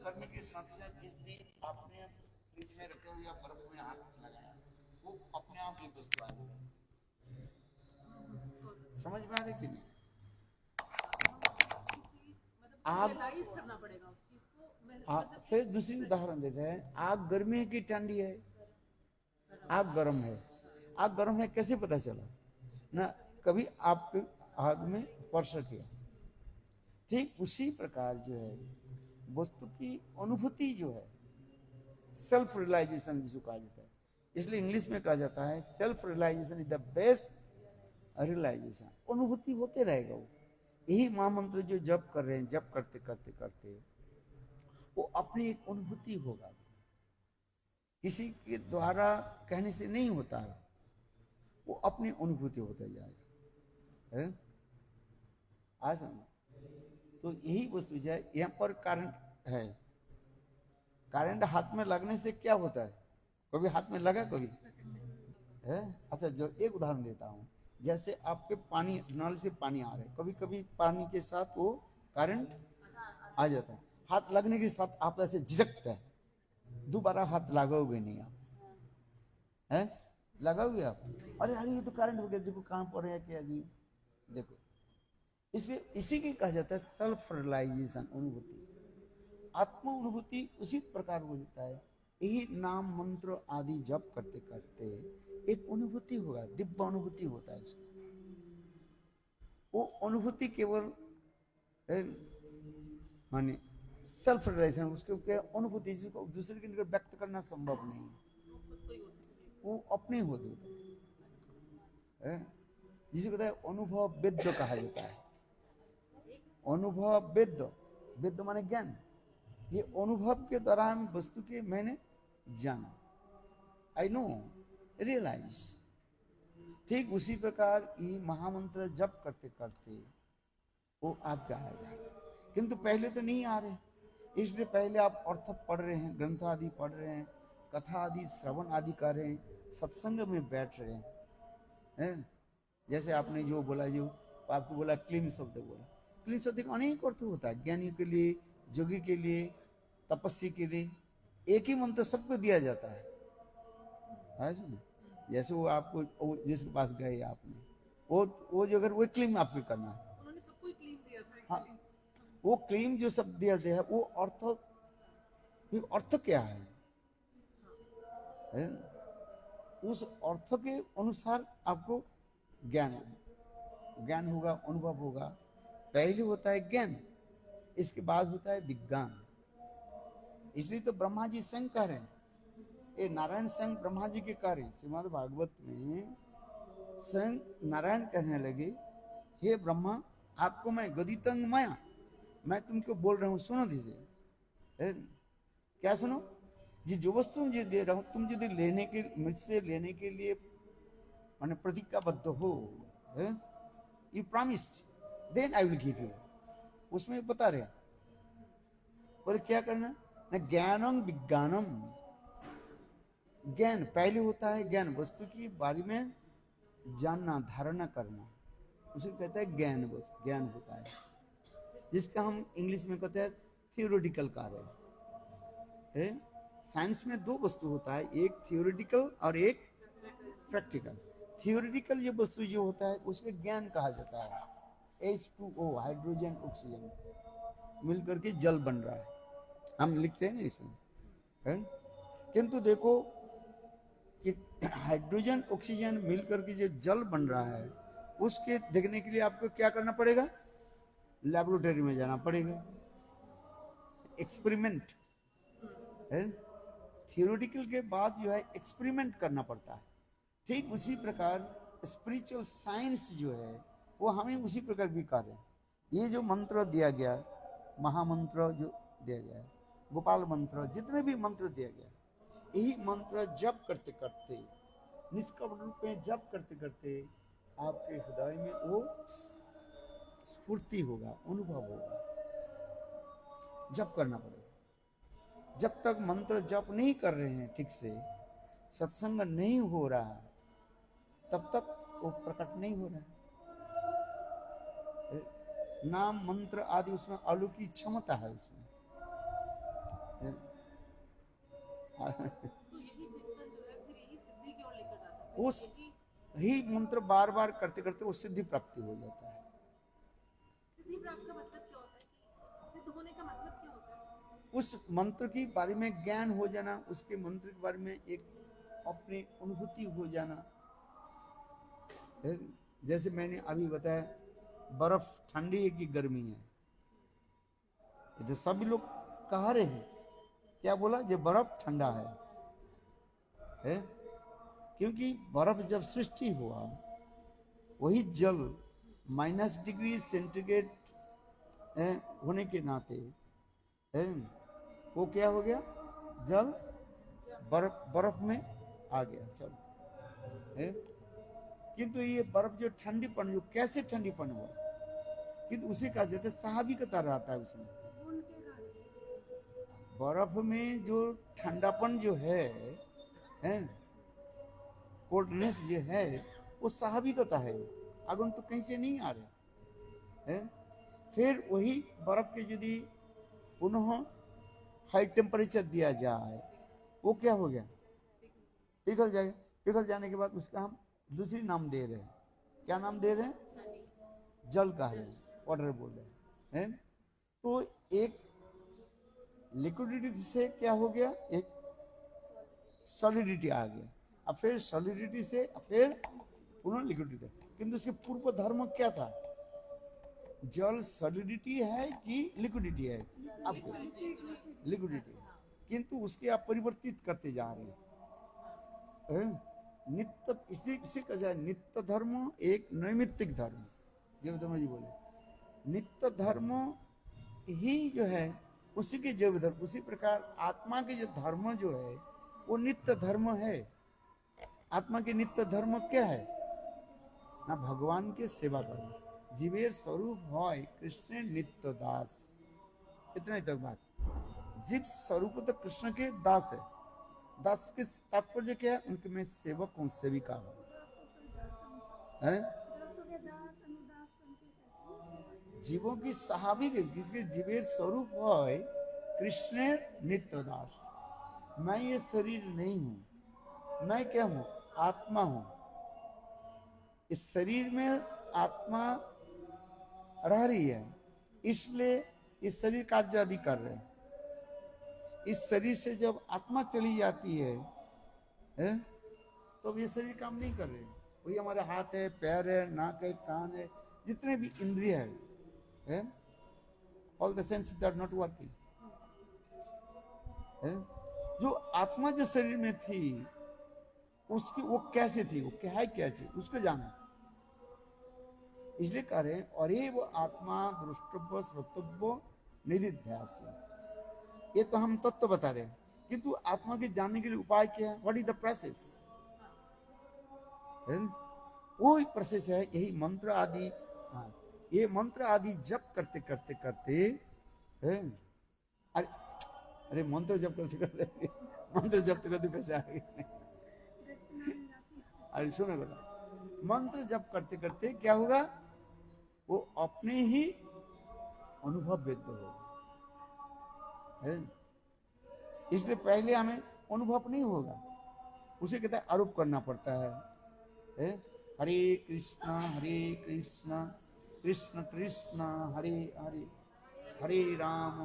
करने के साथ साथ जिस दिन आपने फ्रिज में रखे हुए या बर्फ में हाथ लगाया वो अपने आप ही वस्तु आ जाएगी। समझ में आ रही कि नहीं? आप करना पड़ेगा उस चीज को। आप फिर दूसरी उदाहरण देते हैं। आग गर्मी है कि ठंडी है? आग गर्म है। आग गर्म है कैसे पता चला ना? कभी आपके आग में स्पर्श किया। ठीक उसी प्रकार जो है वस्तु की अनुभूति जो है, सेल्फ रियलाइजेशन जिसको कहा जाता है, इसलिए इंग्लिश में कहा जाता है self realization is the best realization. अनुभूति होते रहेगा वो। यही महामंत्र जो जप कर रहे हैं, जप करते करते करते वो अपनी एक अनुभूति होगा, किसी के द्वारा कहने से नहीं होता है, वो अपनी अनुभूति होता जाएगा। आज तो यही वस्तु है। यहाँ पर करंट है। करंट हाथ में लगने से क्या होता है? कभी हाथ में लगा कभी है? अच्छा, जो एक उदाहरण देता हूँ, जैसे आपके पानी नल से पानी आ रहा है, कभी कभी पानी के साथ वो करंट आ जाता है, हाथ लगने के साथ आप ऐसे झिझकते हैं, दोबारा हाथ लगाओगे नहीं आप, है लगाओगे आप? अरे अरे ये तो करंट हो गया, देखो कहां पर है क्या जी, देखो। इसलिए इसी की कहा जाता है सेल्फ रियलाइजेशन, अनुभूति। आत्म अनुभूति उसी प्रकार हो जाता है। यही नाम मंत्र आदि जप करते करते एक अनुभूति होगा, दिव्य अनुभूति होता है उसको। वो अनुभूति केवल माने सेल्फ रियलाइजेशन, उसके अनुभूति जिसको दूसरे के निकट व्यक्त करना संभव नहीं है, वो अपने होती है। जिसे कहता है अनुभव वेद्य कहा जाता है। अनुभव वेद्य, वेद्य माने ज्ञान। ये अनुभव के दौरान वस्तु के मैंने जाना, आई नो, रियलाइज। ठीक उसी प्रकार ये महामंत्र जप करते करते वो आपका आएगा, किंतु पहले तो नहीं आ रहे, इसलिए पहले आप अर्थ पढ़ रहे हैं, ग्रंथ आदि पढ़ रहे हैं, कथा आदि श्रवण आदि कर रहे हैं, सत्संग में बैठ रहे हैं। जैसे आपने जो बोला, जो आपको बोला क्लीन शब्द बोला, क्लीन शब्द का अनेक अर्थ होता है, ज्ञानियों के लिए, योगी के लिए, तपस्वी के लिए। एक ही मंत्र सबको दिया जाता है। जैसे वो आपको जिसके पास गए आपने, वो जो अगर वो क्लीन आपको करना है, उन्होंने सबको ही क्लीन दिया था। हाँ, वो क्लीन जो सब दिया गया है वो अर्थ क्या है? उस अर्थ के अनुसार आपको ज्ञान होगा, अनुभव होगा। पहले होता है ज्ञान, इसके बाद होता है विज्ञान। इसलिए तो ब्रह्मा जी स्वयं कह रहे हैं, ये नारायण स्वयं ब्रह्मा जी के कह रहे हैं। श्रीमद् भागवत में स्वयं नारायण कहने लगे, हे ब्रह्मा, आपको मैं गदितंग माया, मैं तुमको बोल रहा हूँ, सुनो दीजिए। क्या सुनो जी? जो वस्तु मुझे दे रहा हूं, तुम यदि मुझसे लेने के लिए माने प्रतिज्ञाबद्ध हो, you promised, then I will give you. उसमें बता रहे और क्या करना ना, ज्ञानम विज्ञानम। ज्ञान पहले होता है, ज्ञान वस्तु की बारे में जानना, धारणा करना, उसे कहता है ज्ञान। वस्तु ज्ञान होता है, जिसका हम इंग्लिश में कहते हैं थियोरिटिकल कार्य है। साइंस में दो वस्तु होता है, एक थियोरिटिकल और एक प्रैक्टिकल। थियोरिटिकल ये वस्तु जो होता है उसके ज्ञान कहा जाता है। H2O, हाइड्रोजन ऑक्सीजन मिलकर के जल बन रहा है, हम लिखते हैं ना इसमें। किंतु देखो कि हाइड्रोजन ऑक्सीजन मिलकर के जो जल बन रहा है, उसके देखने के लिए आपको क्या करना पड़ेगा? लेबोरेटरी में जाना पड़ेगा, एक्सपेरिमेंट है। थियोरिटिकल के बाद जो है एक्सपेरिमेंट करना पड़ता है। ठीक उसी प्रकार स्पिरिचुअल साइंस जो है वो हमें उसी प्रकार भी कार्य। ये जो मंत्र दिया गया, महामंत्र जो दिया गया, गोपाल मंत्र, जितने भी मंत्र दिया गया, यही मंत्र जप करते करते, निष्कपट रूप में जप करते करते आपके हृदय में वो स्फूर्ति होगा, अनुभव होगा। जप करना पड़ेगा। जब तक मंत्र जप नहीं कर रहे हैं ठीक से, सत्संग नहीं हो रहा, तब तक वो प्रकट नहीं हो रहा। नाम मंत्र आदि उसमें अलौकिक क्षमता है उसमें। तो यही चिंतन जो है फिर यही सिद्धि की ओर लेकर जाता है, उस यही ही मंत्र बार बार करते करते वो सिद्धि प्राप्ति हो जाता है। सिद्धि प्राप्त का मतलब क्या होता है कि सिद्ध होने का मतलब क्या होता है? उस मंत्र के बारे में ज्ञान हो जाना, उसके मंत्र के बारे में एक अपनी अनुभूति हो जाना। जैसे मैंने अभी बताया, बर्फ ठंडी है कि गर्मी है, ये तो सभी लोग कह रहे हैं। क्या बोला? ये बर्फ ठंडा है? क्योंकि बर्फ जब सृष्टि हुआ, वही जल -डिग्री सेंटीग्रेड होने के नाते है, वो क्या हो गया? जल बर्फ में आ गया। चलो है, किंतु ये बर्फ जो ठंडीपन, जो कैसे ठंडीपन हुआ, किंतु उसी का जैसे स्वाभाविकता रहता है उसमें। बर्फ में जो ठंडापन जो है, कोल्डनेस जो है, वो स्वाभाविकता है, आगंतुक कहीं से नहीं आ रहे हैं। फिर वही बर्फ के यदि पुनः हाई टेम्परेचर दिया जाए, वो क्या हो गया? पिघल जाएगा। पिघल जाने के बाद उसका हम दूसरी नाम दे रहे हैं। क्या नाम दे रहे हैं? जल कह रहे हैं, वाटर बोल रहे हैं। तो एक लिक्विडिटी से क्या हो गया? एक सॉलिडिटी आ गया। अब फिर सॉलिडिटी से फिर पुनः लिक्विडिटी, किंतु उसके पूर्व धर्म क्या था? जल सॉलिडिटी है कि लिक्विडिटी है? अब लिक्विडिटी, किंतु उसके आप परिवर्तित करते जा रहे हैं। नित्य इसी का जाए, नित्य धर्म एक नैमित्तिक धर्म, जब जी बोले नित्य धर्म ही जो है उसी के जैव धर्म। उसी प्रकार आत्मा के जो धर्म जो है वो नित्य धर्म है। आत्मा के नित्य धर्म क्या है? ना भगवान के सेवा करो, जीवेर स्वरूप है कृष्ण नित्य दास। इतना ही तक बात। जीव स्वरूप तो कृष्ण के दास है। दास के तात्पर्य क्या है? उनके मैं सेवक हूं, सेविका हूं। जीवों की स्वाभाविक है, जिसके जीवेर स्वरूप है कृष्ण नित्य दास। मैं ये शरीर नहीं हूं, मैं क्या हूं? आत्मा हूं। इस शरीर में आत्मा रह रही है, इसलिए इस शरीर कार्य आदि कर रहे हैं। इस शरीर से जब आत्मा चली जाती है, तो ये शरीर काम नहीं कर रहे। वही हमारे हाथ है, पैर है, नाक है, कान है, जितने भी इंद्रिय है, all the senses are not working. जो आत्मा जो शरीर में थी, उसकी वो कैसे थी, वो क्या है, क्या चीज, उसको जाना। इसलिए कह रहे हैं, अरे वो आत्मा दृष्टव्य श्रोतव्य निधिध्यास। ये तो हम तत्व बता रहे हैं, किंतु आत्मा के जानने के लिए उपाय क्या है? What is the process? वो ही प्रोसेस है, यही मंत्र आदि। हाँ, ये मंत्र आदि जप करते करते करते, अरे अरे मंत्र जप करते करते मंत्र जप करते कैसे आगे? अरे सुनो बता, मंत्र जप करते करते क्या होगा? वो अपने ही अनुभव वेद्य होगा। इसलिए पहले हमें अनुभव नहीं होगा, उसे कहता है आरोप करना पड़ता है। हरे कृष्ण कृष्ण कृष्ण हरे हरे, हरे राम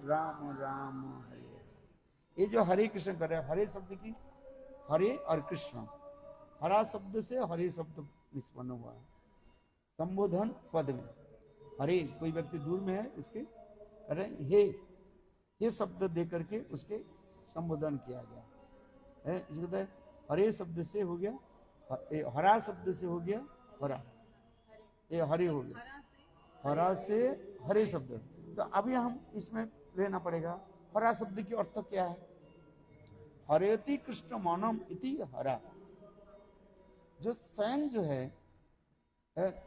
राम राम हरे हरे। ये जो हरे कृष्ण कर रहे हैं, हरे शब्द की, हरे और कृष्ण, हरा शब्द से हरे शब्द निष्पन्न हुआ है। संबोधन पद में हरे, कोई व्यक्ति दूर में है, उसके अरे हे शब्द दे करके उसके संबोधन किया गया है। इसको कहते हैं हरे शब्द से हो गया, हरा शब्द से हो गया हरा, ये हरे हो गया, हरा से हरे शब्द। तो अभी हम इसमें लेना पड़ेगा, हरा शब्द की अर्थ क्या है? हरेति कृष्ण मानम इति हरा। जो स्वयं जो है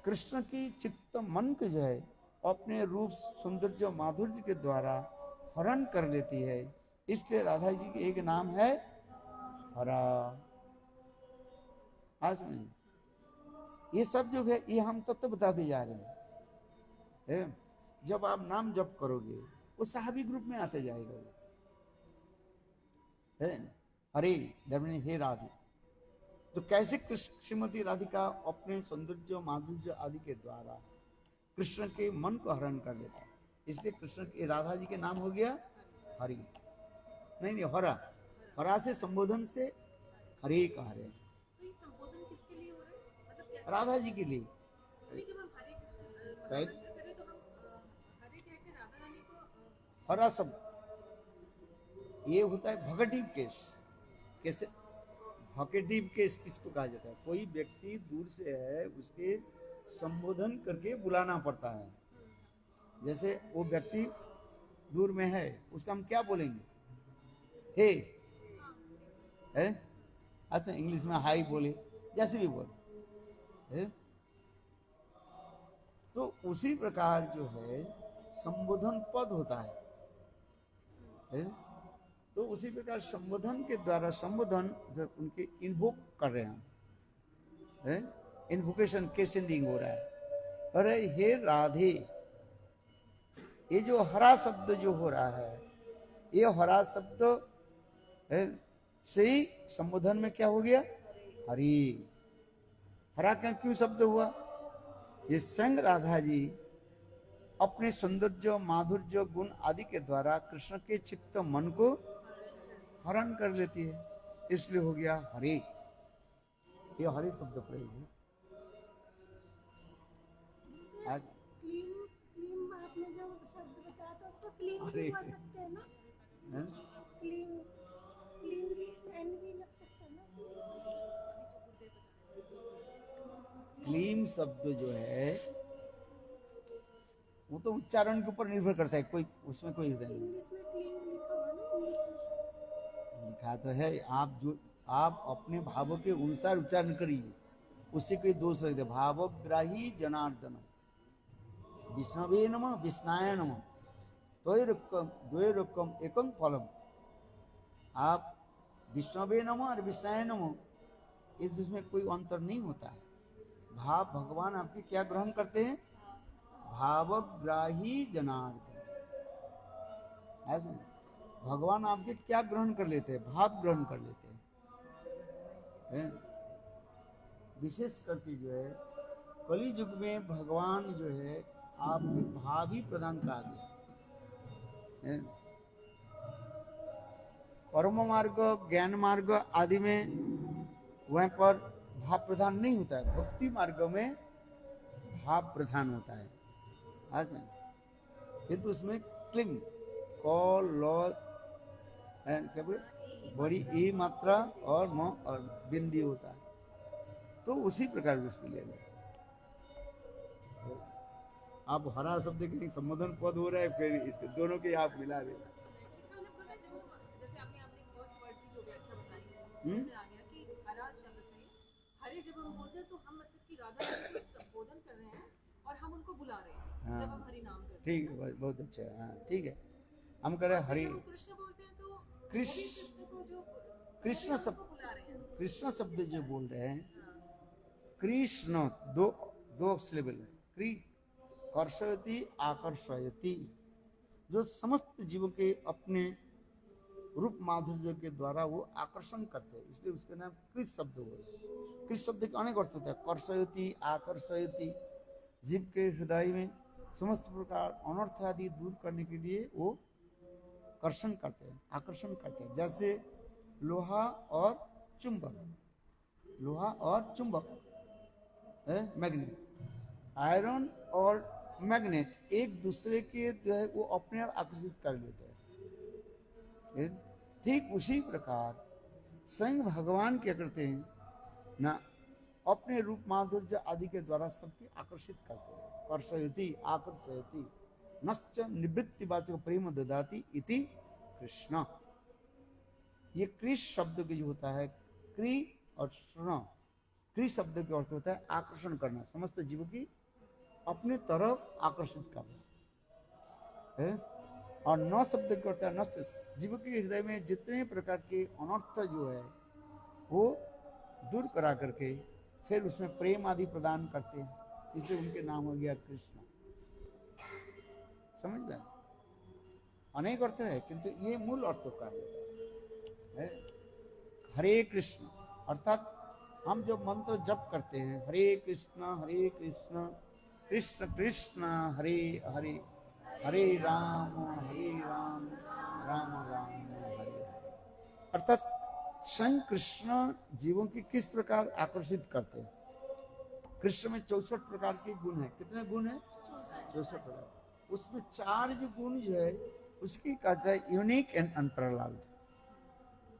कृष्ण की चित्त मन के जो है अपने रूप सौंदर्य माधुर्य के द्वारा हरण कर लेती है, इसलिए राधा जी के एक नाम है हरा। आज में ये सब जो है ये हम तत्व बताते जा रहे हैं। जब आप नाम जप करोगे वो स्वाभाविक रूप में आते जाएगा। है हरे दैट मीन्स हे राधे। तो कैसे कृष्ण श्रीमती राधिका अपने सौंदर्य माधुर्य आदि के द्वारा कृष्ण के मन को हरण कर लेता है, इसलिए कृष्ण के राधा जी के नाम हो गया हरि। नहीं हरा, हरा से संबोधन से हरे कह रहे हैं। तो ये संबोधन किसके लिए हो रहा है, मतलब कैसे? राधा जी के लिए। अभी जब हम हरे कृष्ण Right. मंत्र करें तो हम हरे कह के राधा रानी को हरा शब्द ये होता है भगटिव केस। कैसे भगटिव केस किसको कहा जाता है? कोई व्यक्ति दूर से है, उसके संबोधन करके बुलाना पड़ता है। जैसे वो व्यक्ति दूर में है, उसका हम क्या बोलेंगे? हे है, अच्छा इंग्लिश में हाई बोले, जैसे भी बोले है? तो उसी प्रकार जो है संबोधन पद होता है? तो उसी प्रकार संबोधन के द्वारा संबोधन जो उनके इन्वोक कर रहे हैं, इन्वोकेशन केसेंडिंग हो रहा है। अरे हे राधे, ये जो हरा शब्द जो हो रहा है, ये हरा शब्द से ही संबोधन में क्या हो गया? हरि। हरा क्यों शब्द हुआ? ये संग राधा जी अपने सौंदर्य माधुर्य गुण आदि के द्वारा कृष्ण के चित्त मन को हरण कर लेती है, इसलिए हो गया हरि। ये हरि शब्द प्रयोग है। आज क्लीम क्लीम आपने जो शब्द बताया था उसको क्लीम अरे। भी बोल सकते हैं ना? हैं? क्लीम क्लीम भी एन भी लग सकता है ना उसमें? क्लीम शब्द जो है वो तो उच्चारण के ऊपर निर्भर करता है, कोई उसमें कोई नहीं। इंग्लिश में क्लीम लिखा हुआ ना, इंग्लिश में लिखा तो है, आप अपने भावों के अनुसार उच्चारण करिए, उससे कोई दोष रख दे। भावग्राही जनार्दन विष्णवे नमः विष्णाय नमः द्वैरकम एकम फलम। आप विष्णवे नमः और विष्णाय नमः, इसमें कोई अंतर नहीं होता है। भाव भगवान आपके क्या ग्रहण करते हैं? भावग्राही जनार्दन। ऐसा भगवान आपके क्या ग्रहण कर लेते हैं? भाव ग्रहण कर लेते हैं। विशेष करके जो है कली युग में भगवान जो है आपके भाव ही प्रदान कहा गया है। कर्म मार्ग ज्ञान मार्ग आदि में वहां पर भाव प्रधान नहीं होता है, भक्ति मार्ग में भाव प्रधान होता है। किंतु उसमें क्लिंग कॉल लॉ क्या बोले बड़ी ई मात्रा और म और बिंदी होता है, तो उसी प्रकार उसको ले लें। आप हरा शब्द के लिए संबोधन पद हो रहा है, फिर इसके दोनों के आप मिला देना। इसका मतलब बोलते हैं जब जैसे आपने फर्स्ट वर्ड की जो व्याख्या बताई, उसमें आ गया कि हरा शब्द से हरे जब हम बोलते हैं तो हम मतलब कि राधा रानी को संबोधन कर रहे हैं और हम उनको बुला रहे हैं। हाँ। जब हम हरि नाम करते हैं ठीक है, बहुत अच्छा है। हाँ ठीक है, हम कह रहे हैं हरि। जब हम कृष्ण बोलते हैं तो कृष्ण वो भी कृष्ण को जो कृष्ण हरि नाम शब्द को बुला रहे हैं। कृष्ण शब्द जो बोल रहे हैं, कृष्ण दो सिलेबल है। क्री कर्षयति आकर्षयति, जो समस्त जीवों के अपने रूप माधुर्य के द्वारा वो आकर्षण करते हैं, इसलिए उसका नाम कृष्ण शब्द हुआ। कृष्ण शब्द के अनेक अर्थ होते हैं। कर्षयति आकर्षयति, जीव के हृदय में समस्त प्रकार अनर्थ आदि दूर करने के लिए वो कर्षण करते हैं, आकर्षण करते हैं। जैसे लोहा और चुंबक, लोहा और चुंबक मैग्नेट, आयरन और मैग्नेट एक दूसरे के जो है वो अपने आप आकर्षित कर लेते हैं। ठीक उसी प्रकार स्वयं भगवान क्या करते हैं ना, अपने रूप माधुर्य आदि के द्वारा सबके आकर्षित करते हैं। कर्षयति आकर्षयति नश्च निवृत्तिवाचक प्रेम ददाति इति कृष्ण। ये कृष्ण शब्द के जो होता है, क्री और श्रण, क्री शब्द के अर्थ होता है आकर्षण करना, समस्त जीव की अपने तरफ आकर्षित करना है। और न शब्द के अर्थ है नष्ट, जीव के हृदय में जितने प्रकार के अनर्थ जो है वो दूर करा करके फिर उसमें प्रेम आदि प्रदान करते हैं, इसलिए उनके नाम हो गया कृष्ण। समझ गए? अनेक अर्थ है किंतु ये मूल अर्थों का है? हरे कृष्ण अर्थात हम जो मंत्र जप करते हैं, हरे कृष्ण कृष्ण कृष्ण हरे हरे, हरे राम राम राम हरे हरे। अर्थात स्वयं कृष्ण जीवों की किस प्रकार आकर्षित करते हैं। कृष्ण में 64 प्रकार के गुण हैं। कितने गुण हैं? 64 प्रकार। उसमें 4 जो गुण जो है उसकी कहता है यूनिक एंड अनपैरेलल्ड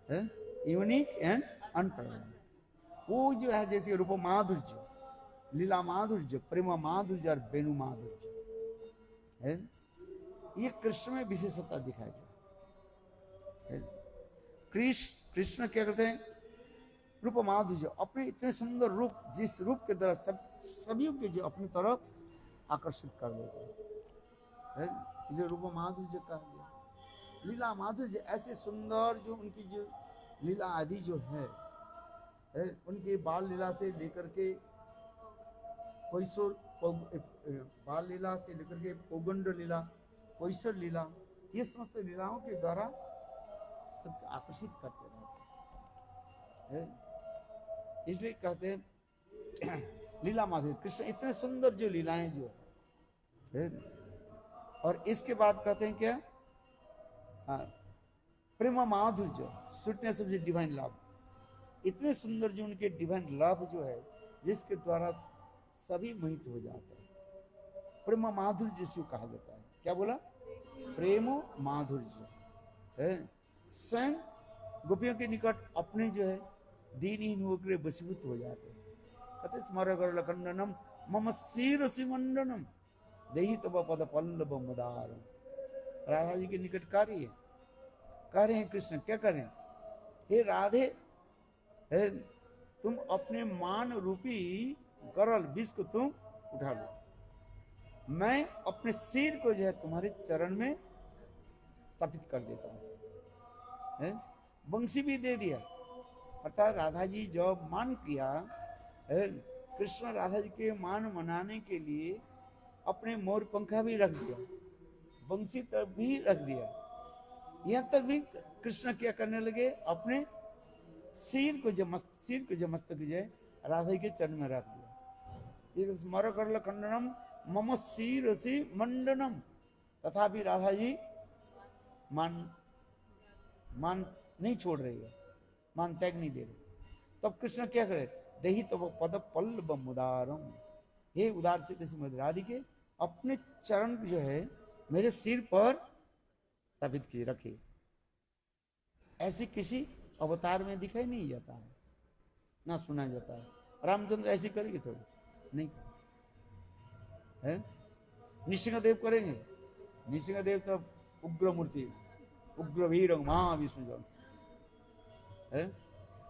है, यूनिक एंड अनपैरेलल्ड। वो जो है जैसे रूप माधुर्य, लीला माधुर्य, प्रेम माधुर्य और वेणु माधुर्य है, ये कृष्ण में विशेषता दिखाई है। कृष्ण क्या करते हैं? रूप माधुर्य, अपने इतने सुंदर रूप, जिस रूप के द्वारा सभी के जो अपनी तरफ आकर्षित कर देते हैं, जो रूप माधुर्य कहा गया। लीला माधुर्य, ऐसे सुंदर जो उनकी जो लीला आदि जो है, उनके बाल लीला से लेकर के बाल लीला से लेकर के पौगंड लीला, कैसर लीला, ये समस्त लीलाओं के द्वारा सबको आकर्षित करते रहते हैं। इसलिए कहते हैं लीला माधुर्य। कृष्ण इतने सुंदर जो लीलाएं जो है, और इसके बाद कहते हैं क्या? प्रेम माधुर्य, sweetness of the divine love. इतने सुंदर जो उनके डिवाइन लव जो है, जिसके द्वारा सभी मोहित हो जाते हैं। प्रेम माधुर्य जिसको कहा जाता है। क्या बोला? प्रेम माधुर्य है। स्वयं गोपियों के निकट अपने जो है दीनहीन होकर वशीभूत हो जाते हैं। कहते स्मर खंडनम मम शिरसि मंडनम देहि तब पद पल्लव मुदारम। राधा जी के निकट कार्य है, कह रहे हैं कृष्ण, क्या कर रहे हैं? हे राधे, है, तुम अपने मान रूपी गरल विष को तुम उठा लो, मैं अपने सिर को जो है तुम्हारे चरण में स्थापित कर देता हूं। बंसी भी दे दिया, अर्थात राधा जी जब मान किया, कृष्ण राधा जी के मान मनाने के लिए अपने मोर पंखा भी रख दिया, बंसी तक भी रख दिया। यहां तक भी कृष्ण क्या करने लगे? अपने सिर को जो मस्तक जो है राधा जी के चरण में रख दिया। स्मर कर खंडनम मम शिरसि मंडनम। तथापि राधा जी मान नहीं छोड़ रही है, मान त्याग नहीं दे रही। तब कृष्ण क्या करे? देहि तब पद पल्लव मुदारम। हे उदार चित्त श्रीमती राधिके, अपने चरण जो है मेरे सिर पर स्थापित किए रखे। ऐसे किसी अवतार में दिखाई नहीं जाता है, ना सुना जाता है। रामचंद्र ऐसे करेंगे थोड़ी? नहीं है। नृसिंहदेव करेंगे? नृसिंहदेव तो उग्र मूर्ति, उग्र वीर महाविष्णु जो है।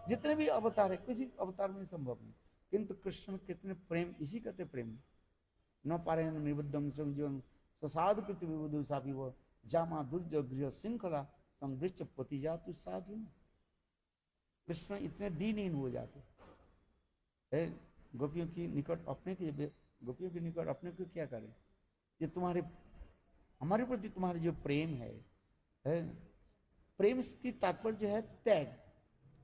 जितने भी अवतार है, किसी अवतार में संभव नहीं। किंतु कृष्ण में कितने प्रेम, इसी कहते प्रेम। न पारे निबद्धम संजीवन ससाधु कृत विबुधु सापि वो जामा दुर्ज गृह श्रृंखला संवृक्ष पति जातु साधु। कृष्ण इतने दीनहीन हो जाते है, गोपियों की निकट अपने के, गोपियों के निकट अपने को क्या करें? ये तुम्हारे, हमारे प्रति तुम्हारे जो प्रेम है, प्रेम की तात्पर्य है त्याग।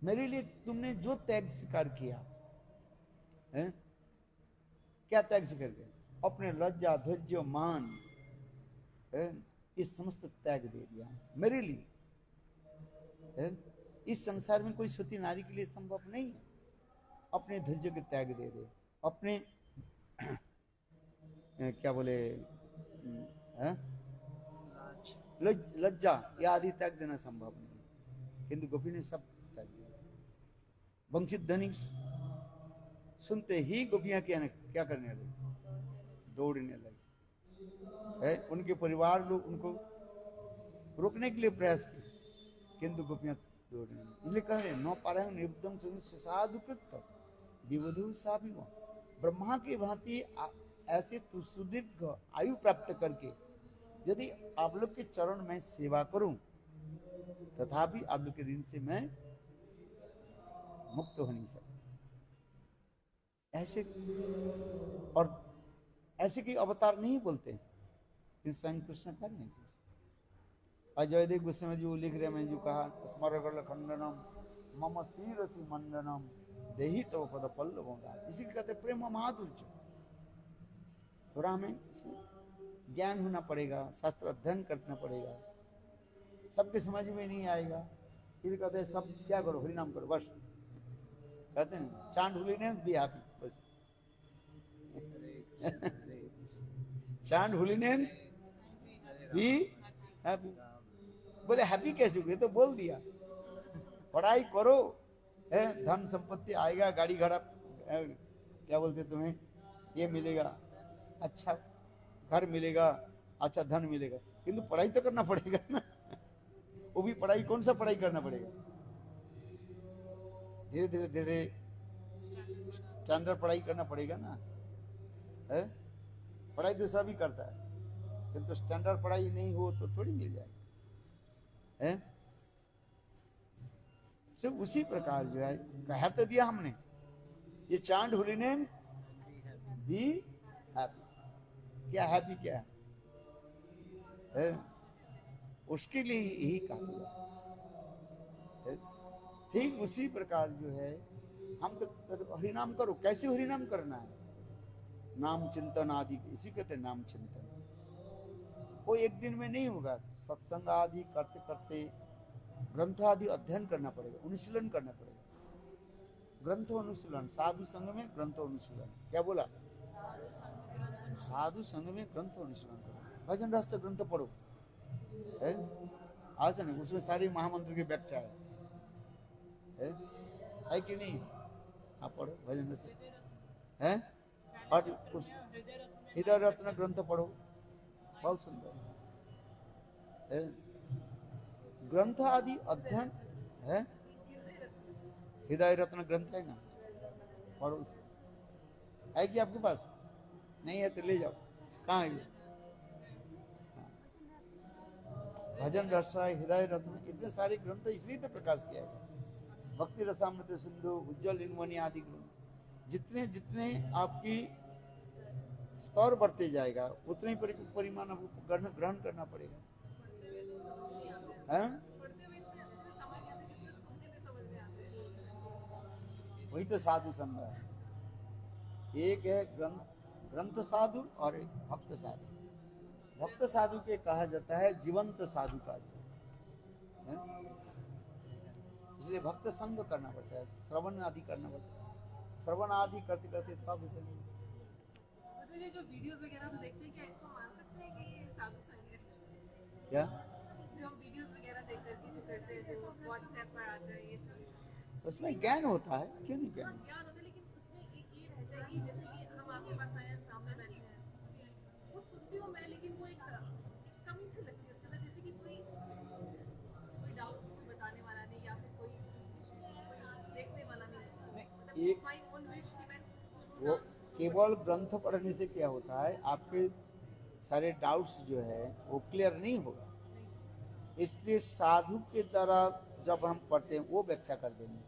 मेरे लिए तुमने जो त्याग स्वीकार किया है, क्या त्याग स्वीकार किया? अपने लज्जा धैर्य मान, इस समस्त त्याग दे दिया मेरे लिए। इस संसार में कोई सती नारी के लिए संभव नहीं है। अपने धैर्य के त्याग दे दे, अपने क्या बोले लज्जा या आदि त्याग देना संभव नहीं, किंतु गोपी ने सब त्याग दिया। वंचित धनी सुनते ही गोपियां क्या करने लगी? दौड़ने लगी। उनके परिवार लोग उनको रोकने के लिए प्रयास किए, किंतु गोपियां दौड़ने लगी। इसलिए कह रहे नौ पारायण निबद्धम सुसाधुकृत विवधु साभिव। ब्रह्मा की भांति ऐसे सुदीर्घ आयु प्राप्त करके यदि आप लोग के चरण में सेवा करूं, तथापि आप लोग के ऋण से मैं मुक्त हो नहीं सकता। ऐसे और ऐसे की अवतार नहीं बोलते, स्वयं कृष्ण कर नहीं। अजय गोस्वामी जी वो लिख रहे हैं जो कहा स्मरगल खंडनम मम शीरसी मंडनम देही तो पद पल्लव, इसी को कहते प्रेम माधुर्य। थोड़ा हमें इसमें ज्ञान होना पड़ेगा, शास्त्र अध्ययन करना पड़ेगा, सबके समझ में नहीं आएगा। फिर कहते हैं सब क्या करो, हरिनाम करो बस। कहते हैं चांद होलीनेस बी हैप्पी बस। चांद होलीनेस बी हैप्पी। बोले हैप्पी कैसे हुए, तो बोल दिया पढ़ाई करो, है धन संपत्ति आएगा, गाड़ी घोड़ा क्या बोलते तुम्हें ये मिलेगा, अच्छा घर मिलेगा, अच्छा धन मिलेगा, किंतु पढ़ाई तो करना पड़ेगा ना। वो भी पढ़ाई, कौन सा पढ़ाई करना पड़ेगा, धीरे धीरे धीरे स्टैंडर्ड पढ़ाई करना पड़ेगा ना। है पढ़ाई तो सभी करता है, किंतु स्टैंडर्ड पढ़ाई नहीं हो तो थोड़ी मिल जाएगी। है तो उसी प्रकार जो है कहा तो दिया हमने, ये चांद होलीनेम बी हैप्पी। क्या हैप्पी क्या है? उसके लिए यही कहा गया। ठीक उसी प्रकार जो है हम तो हरिनाम करो। कैसे हरिनाम करना है? नाम चिंतन आदि, इसी कहते नाम चिंतन। वो एक दिन में नहीं होगा, सत्संग आदि करते करते ग्रंथ आदि अध्ययन करना पड़ेगा, अनुशीलन करना पड़ेगा। ग्रंथ अनुशीलन, साधु संग में ग्रंथ अनुशीलन। क्या बोला? साधु संग में ग्रंथ अनुशीलन करो, भजन रस ग्रंथ पढ़ो। है आज नहीं, उसमें सारी महामंत्र की व्याख्या है कि नहीं? आप पढ़ो भजन रस है, और उस हृदय रत्न ग्रंथ पढ़ो, बहुत सुंदर है। ग्रंथ आदि अध्ययन है, हृदय रत्न ग्रंथ है ना, पढ़ो उसको। है कि आपके पास? नहीं है तो ले जाओ। कहाँ है? भजन रस, हृदय रत्न, इतने सारे ग्रंथ इसलिए तो प्रकाश किया गया। भक्ति रसामृत सिंधु, उज्जवल इनवनी आदि ग्रंथ। जितने जितने आपकी स्तर बढ़ते जाएगा उतने ही परिमाण आपको ग्रहण करना पड़ेगा। है वही तो साधु संग है। एक है ग्रंथ साधु और एक भक्त साधु। भक्त साधु के कहा जाता है जीवंत साधु का, इसलिए भक्त संग करना पड़ता है, श्रवण आदि करना पड़ता है। श्रवण आदि करते करते तब तो ये जो वीडियोस वगैरह हम देखते हैं, क्या इसको मान सकते हैं कि ये साधु संग है? क्या जो हम वीडियोस वगैरह देख करके जो करते हैं, जो व्हाट्सएप पर आता है, ये सब उसमें ज्ञान होता है, क्यों नहीं ज्ञान? ज्ञान होता है, लेकिन उसमें एक ये रहता है कि जैसे कि हम आपके पास आए हैं, सामने बैठे हैं, वो सुनती हूँ मैं, लेकिन वो एक कमी से लगती है उसके अंदर, जैसे कि कोई डाउट कोई बताने वाला नहीं, या फिर कोई देखने वाला नहीं। एक माय ओन विश कि मैं वो केवल ग्रंथ पढ़ने से क्या होता है, आपके सारे डाउट्स जो है वो क्लियर नहीं होगा। इसलिए साधु के द्वारा जब हम पढ़ते हैं वो व्याख्या कर देंगे।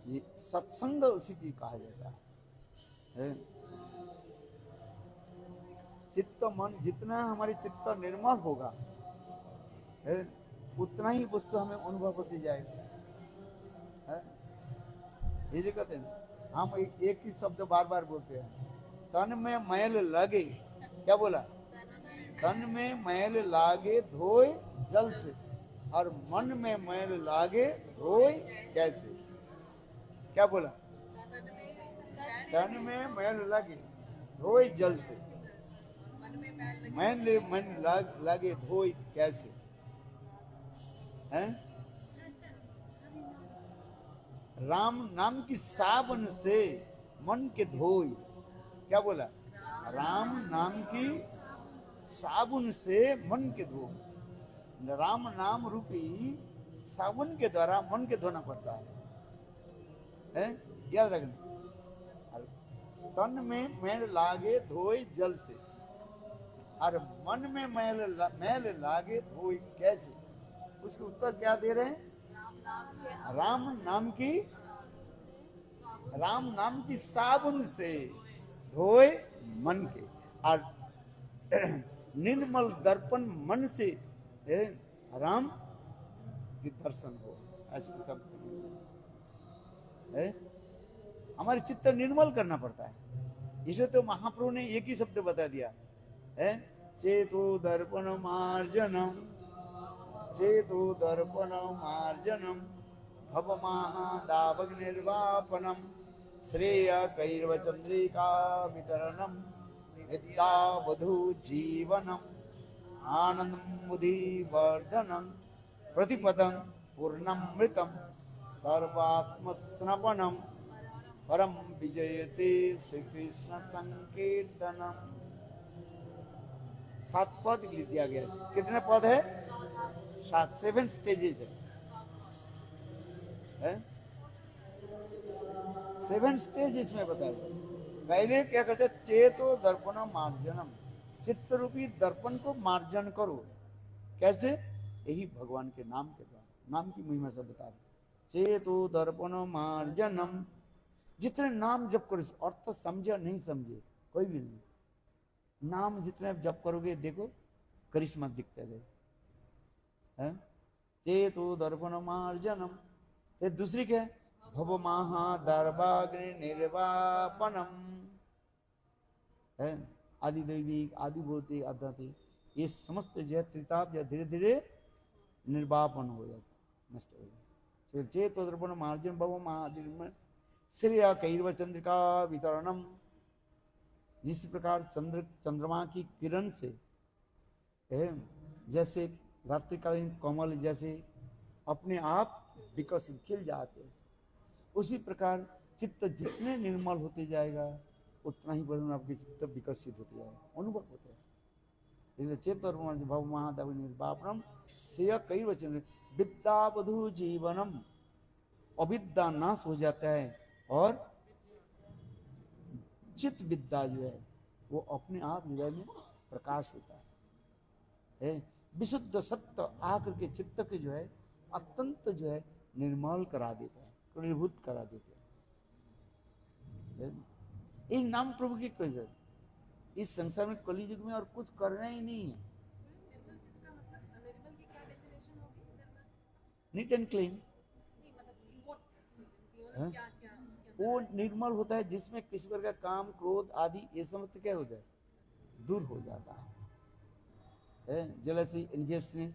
ये सत्संग उसी की कहा जाता है। चित्त मन, जितना हमारी चित्त निर्मल होगा है, उतना ही वस्तु हमें अनुभव होती जाएगी। ये जो कहते हैं हम एक ही शब्द बार बार बोलते हैं, तन में मैल लगे। क्या बोला? तन में मैल लागे धोए जल से, और मन में मैल लागे धोए कैसे? क्या बोला? तन में मैल लागे धोए जल से, मन लागे धोए कैसे? हैं? राम नाम की साबन से मन के धोई। क्या बोला? राम नाम की साबुन से मन के धो। राम नाम रूपी साबुन के द्वारा मन के धोना पड़ता है? याद रखना। तन में मैल लागे धोई जल से, और मन में मैल लागे धोई कैसे? उसके उत्तर क्या दे रहे हैं? राम नाम की साबुन से धोए मन के। और निर्मल दर्पण मन से राम के दर्शन हो, ऐसे सब है। हमारे चित्त निर्मल करना पड़ता है। इसे तो महाप्रभु ने एक ही शब्द बता दिया है, चेतो दर्पण मार्जनम, चेतो दर्पण मार्जनम, भव महादावग निर्वापनम, श्रेय कैर्व चंद्रिका वितरणम, विद्यावधू जीवनम, आनंदमुदि वर्धनम, प्रतिपदम पूर्णमृतम, सर्वात्मस्नपनम, परम विजयते श्री कृष्ण संकीर्तनम। 7 पद लिख दिया गया है। कितने पद है? 7 स्टेजेस है। 7 स्टेज इसमें बताया। पहले क्या करते? चेतो दर्पण मार्जनम, चित्त रूपी दर्पण को मार्जन करो। कैसे? यही भगवान के नाम के द्वारा, नाम की महिमा से बता रहे। चेतो दर्पण मार्जनम, जितने नाम जप करो, अर्थ समझे नहीं समझे कोई भी नहीं, नाम जितने जप करोगे देखो करिश्मा दिखते रहे। चेतो दर्पण मार्जनम। ये दूसरी क्या है? भव महादर्भाग्नि निर्वापनम है। आदि दैविक, आदि भौतिक, आध्यात्मिक, ये समस्त जो है त्रिताप जो धीरे धीरे निर्वापन हो जाता, नष्ट हो जाता। फिर चेतो दर्पण मार्जन भव महादिर्म श्रेय कैर्व चंद्रिका वितरणम। जिस प्रकार चंद्रमा की किरण से जैसे रात्रिकालीन कमल जैसे अपने आप विकसित खिल जाते, उसी प्रकार चित्त जितने निर्मल होते जाएगा उतना ही बड़े आपके चित्त विकसित होते जाएगा, अनुभव होता है। चेत भव महादेव निर्वापनम श्रेय कई वचन विद्यावधु जीवनम। अविद्या नाश हो जाता है और चित्त विद्या जो है वो अपने आप हृदय में प्रकाश होता है। विशुद्ध सत्य आकर के चित्त के जो है अत्यंत जो है निर्मल करा देता है, क्रोधीभूत करा देता है। इस नाम प्रभु की कोई जरूरत, इस संसार में कली युग में और कुछ करना ही नहीं है। निर्मल चित्त का मतलब निर्मल की क्या डेफिनेशन होगी? निर्मल नीट एंड क्लीन, नहीं, मतलब इन व्हाट सेंस, क्या क्या उसके वो अंदर निर्मल होता है जिसमें किसी प्रकार का काम क्रोध आदि ये समस्त क्या हो जाए, दूर हो जाता है। जेलसी, एनवियसनेस,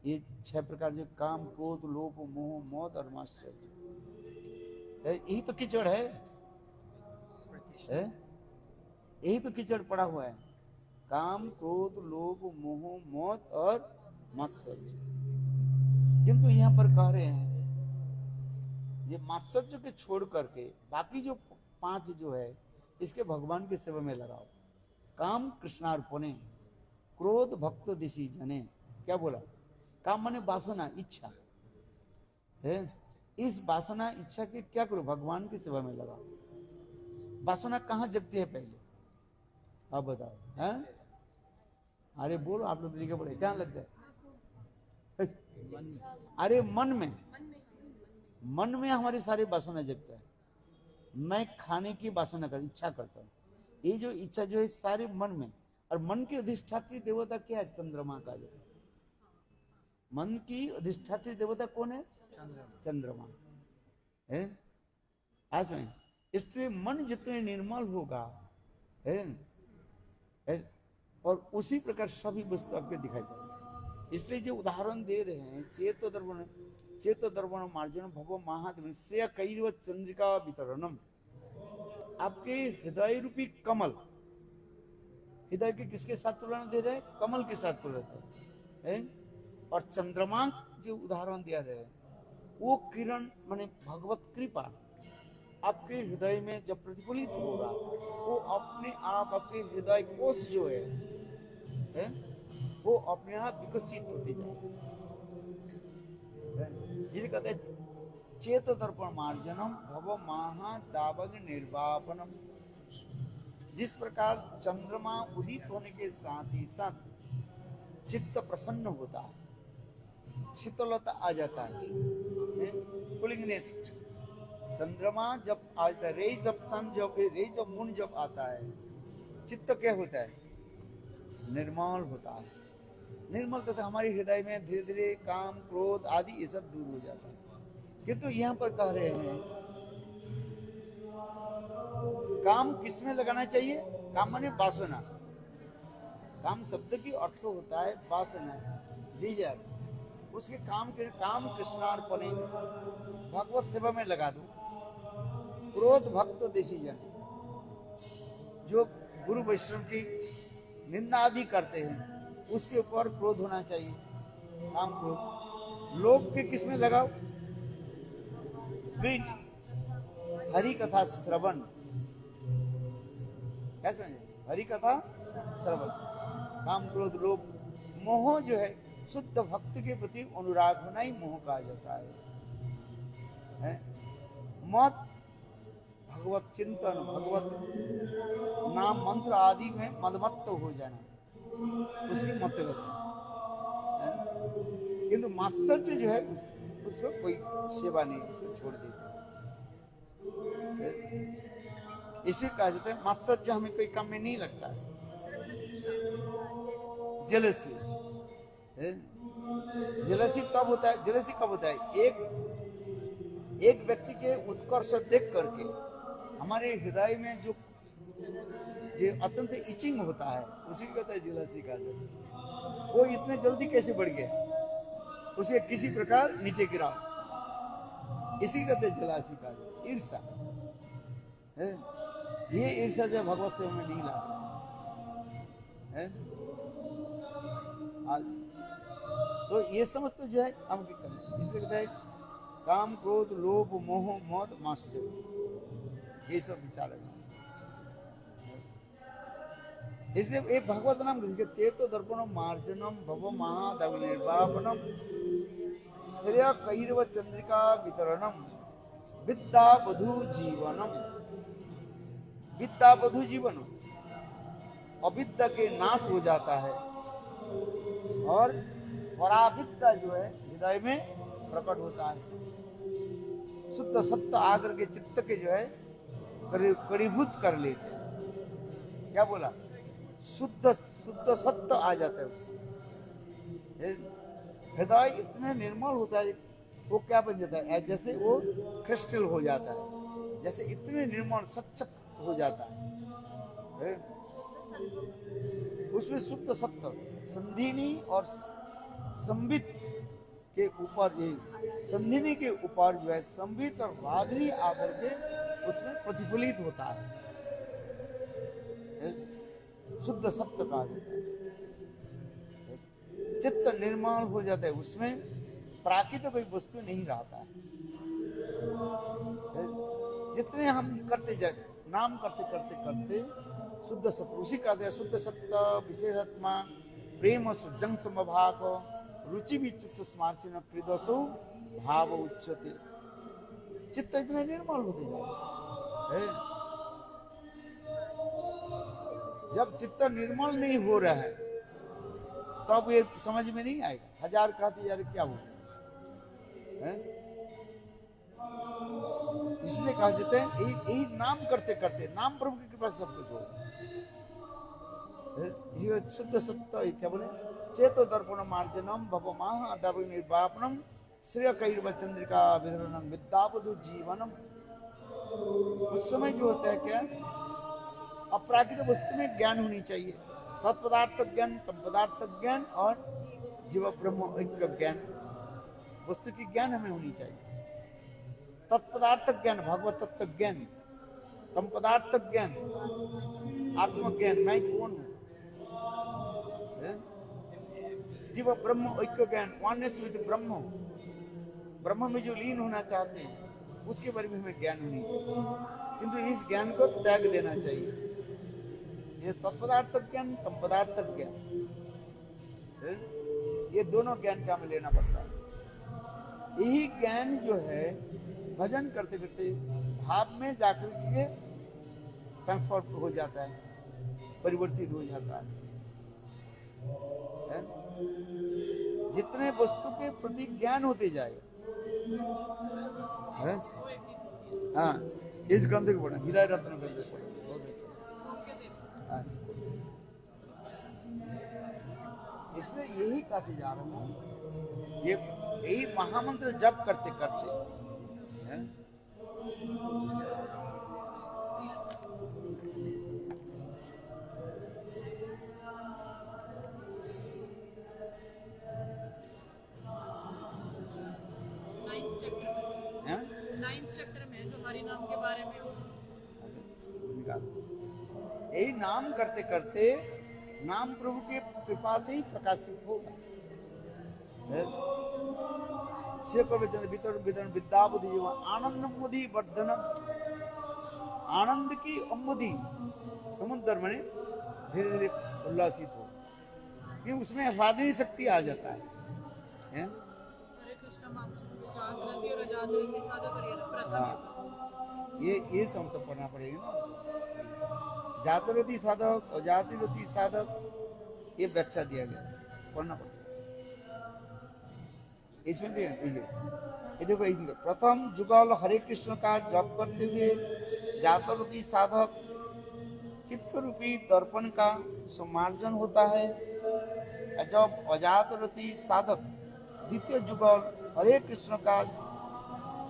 ये 6 प्रकार जो काम क्रोध लोभ मोह मौत और माश्चर्य, यही तो कीचड़ है, यही तो कीचड़ पड़ा हुआ है। काम क्रोध लोभ मोह मौत और मात्सर्य। किंतु यहाँ पर कह रहे हैं ये मात्सर्य के छोड़ करके बाकी जो 5 जो है इसके भगवान की सेवा में लगाओ। काम कृष्णार्पणे, क्रोध भक्त दिशी जने। क्या बोला? काम माने वासना, इच्छा है। इस वासना इच्छा के क्या करो? भगवान की सेवा में लगाओ। वासना कहाँ जगती है पहले? आप बताओ। हैं? अरे बोलो, आप लोग लिखे पड़े क्या लग जाए? अरे मन में, मन में हमारी सारी वासना जगता है। मैं खाने की वासना कर इच्छा करता हूँ, ये जो इच्छा जो है सारे मन में। और मन की अधिष्ठात्री देवता क्या है? चंद्रमा का जो मन की अधिष्ठात्री देवता कौन है? चंद्रमा है। आज में इसलिए मन जितने निर्मल होगा है और उसी प्रकार सभी वस्तु आपके दिखाई पड़ेगी। इसलिए जो उदाहरण दे रहे हैं, चेतो दर्पण मार्जन भव महादेव श्रेय कैर्व चंद्रिका वितरणम। आपके हृदय रूपी कमल, हृदय के किसके साथ तुलना दे रहे हैं? कमल के साथ तुलना है। और चंद्रमा जो उदाहरण दिया रहे वो किरण माने भगवत कृपा आपके हृदय में जब प्रतिफलित होगा वो अपने आप आपके हृदय कोश जो है वो अपने आप विकसित होते जाएगा। जिसे कहते हैं चेत दर्पण मार्जनम भव महादावग निर्वापनम। जिस प्रकार चंद्रमा उदित होने के साथ ही साथ चित्त प्रसन्न होता है, शीतलता आ जाता है, कूलिंगनेस। चंद्रमा जब आता है, रेज ऑफ सन जब, रेज ऑफ मून जब आता है, चित्त क्या होता है? निर्मल होता है। निर्मल तथा हमारे हृदय में धीरे धीरे काम क्रोध आदि ये सब दूर हो जाता है। किंतु यहाँ पर कह रहे हैं काम किसमें लगाना चाहिए? काम माने वासना। काम शब्द की अर्थ होता है वासना, डिजायर। उसके काम कृष्णार्पणे भगवत सेवा में लगा दो। क्रोध भक्त देशी जन जो गुरु वैष्णव की निंदा आदि करते हैं उसके ऊपर क्रोध होना चाहिए, काम क्रोध। लोग के किसमें लगाओ? ग्रीन हरि कथा श्रवण। क्या समझे? हरि कथा श्रवण। काम क्रोध लोभ मोह जो है शुद्ध भक्त के प्रति अनुराग होना ही मोह कहा जाता है? मत भगवत चिंतन, भगवत नाम मंत्र आदि में मदमत्त हो जाना, उसकी मत है। किंतु मात्सर्य जो है उसको कोई सेवा नहीं, उसको छोड़ देते। इसी कहा जाता है मात्सर्य हमें कोई काम में नहीं लगता है। जेलसी, जेलसी तब होता है, जेलसी कब होता है? एक व्यक्ति के उत्कर्ष देख करके हमारे हृदय में जो अत्यंत इचिंग होता है उसी को कहता है जेलसी का। वो इतने जल्दी कैसे बढ़ गया, उसे किसी प्रकार नीचे गिरा, इसी कहते हैं जेलसी का। ईर्षा है, ये ईर्षा जो भगवत सेवा में नहीं लाता है। तो ये समझ तो जो है हम क्या करें, इसलिए कहते हैं काम क्रोध लोभ मोह मद मात्सर्य, ये सब विचार है। इसलिए ये भगवत नाम चेतो दर्पणम मार्जनम भव महादव निर्वापनम श्रेय कैरव चंद्रिका वितरणम विद्या बधु जीवनम। विद्या बधु जीवन, अविद्या के नाश हो जाता है और पराविद्या जो है हृदय में प्रकट होता है। शुद्ध सत्य आकर के चित्त के जो है करीभूत कर लेते हैं। क्या बोला? शुद्ध सत्य आ जाता है उससे। हृदय इतने निर्मल होता है, वो क्या बन जाता है? जैसे वो क्रिस्टल हो जाता है, जैसे इतने निर्मल सच्च हो जाता है। उसमें शुद्ध सत्य संधिनी और संबित के ऊपर, ये संधिनी के ऊपर जो है संबित और वादनी आकर के उसमें प्रतिफलित होता है। शुद्ध सत्य कहा जाता है। चित्त निर्मल हो जाता है, उसमें प्राकृतिक कोई वस्तु नहीं रहता है। जितने हम करते जाए नाम करते करते करते शुद्ध सत्य, उसी कहते हैं शुद्ध सत्य विशेषात्मा प्रेम सुजंग समभाग रुचि भी चित्त स्मार्सिन प्रिदसो भाव उच्चते। चित्त इतने निर्मल होते जाए। जब चित्त निर्मल नहीं हो रहा है तब ये समझ में नहीं आएगा। हजार कहते यार क्या हो, इसलिए कहा जाता है यही नाम करते करते, नाम प्रभु की कृपा से सब कुछ हो। शुद्ध सत्य क्या बोले? चेतो दर्पण मार्जनम भव महादव निर्वापनम श्रेय कैरव चंद्रिका विधरणम विद्यावधु जीवनम। उस समय जो होता है क्या, अपराकृत वस्तु में ज्ञान होनी चाहिए। तत्पदार्थ ज्ञान, तम पदार्थ ज्ञान और जीव ब्रह्म ऐक्य ज्ञान, वस्तु की ज्ञान हमें होनी चाहिए। तत्पदार्थ ज्ञान भगवत तत्व ज्ञान, तम पदार्थ ज्ञान आत्मज्ञान, मैं कौन हूं। जीव ब्रह्म ऐक्य ज्ञान, वननेस विद ब्रह्म, ब्रह्म में जो लीन होना चाहते हैं उसके बारे में हमें ज्ञान होनी चाहिए। किंतु इस ज्ञान को त्याग देना चाहिए। ये तत्पदार्थ ज्ञान, तम पदार्थ ज्ञान, ये दोनों ज्ञान का हमें लेना पड़ता है। यही ज्ञान जो है भजन करते करते भाव में जाकर के ट्रांसफॉर्म हो जाता है, परिवर्तित हो जाता है। जितने वस्तु के प्रति ज्ञान होते जाए, हाँ, इस ग्रंथ को पढ़ना, हृदय रत्न ग्रंथ को पढ़ना बहुत अच्छा। इसलिए यही कहते जा रहा हूँ, ये यही महामंत्र जप करते करते है? हैं? 9th चैप्टर में जो हरि नाम के बारे में यही नाम करते करते नाम प्रभु के कृपा से ही प्रकाशित होगा। विद्या बुद्धि आनंद मुदी वर्धनम, आनंद की अमुदी समुद्र में धीरे धीरे उल्लासित हो, कि उसमें वादी शक्ति आ जाता है? हरे कृष्ण जागृति और अजागृति साधक करिए ना प्रथम ये सब तो पढ़ना पड़ेगा ना। जातरती साधक और जातिरती साधक, ये व्याख्या दिया गया, पढ़ना पड़ेगा इसमें। ये देखो, प्रथम जुगल हरे कृष्ण का जप करते हुए जातरती साधक चित्त रूपी दर्पण का समार्जन होता है। जब अजातरती साधक द्वितीय जुगल हरे कृष्ण का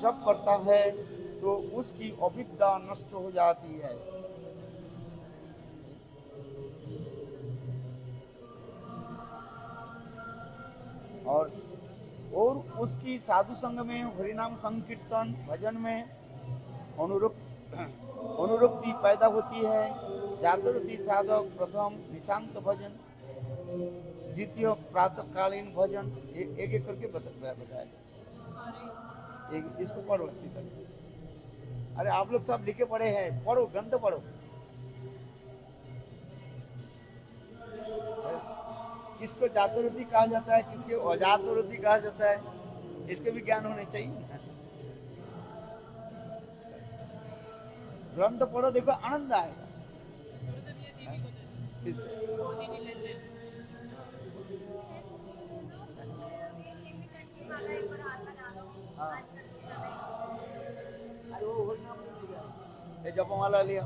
जप करता है तो उसकी अविद्या नष्ट हो जाती है। और उसकी साधु संग में, हरिनाम संकीर्तन भजन में अनुरक्ति पैदा होती है। जागृति साधक प्रथम निशांत भजन, द्वितीय प्रातःकालीन भजन, एक एक करके बताया। इसको पढ़ो अच्छी तरह। अरे आप लोग सब लिखे पढ़े हैं, पढ़ो, ग्रंथ पढ़ो। किसको जातरुति कहा जाता है, किसके अजातरुति कहा जाता है, इसके भी ज्ञान होने चाहिए। ग्रंथ पढ़ो, देखो आनंद आएगा। अरे वो जपमाला लिया,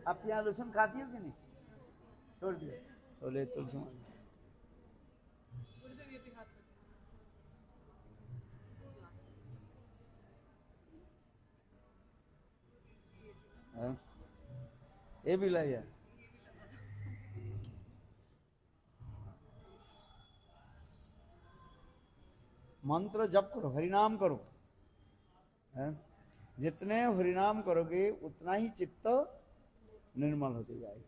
आप यहाँ लहसुन खाती हो कि नहीं? छोड़ दिया, बोले तुलसी ये भी लाया। मंत्र जप करो, हरिनाम करो। जितने हरिनाम करोगे उतना ही चित्त निर्मल होते जाएगा।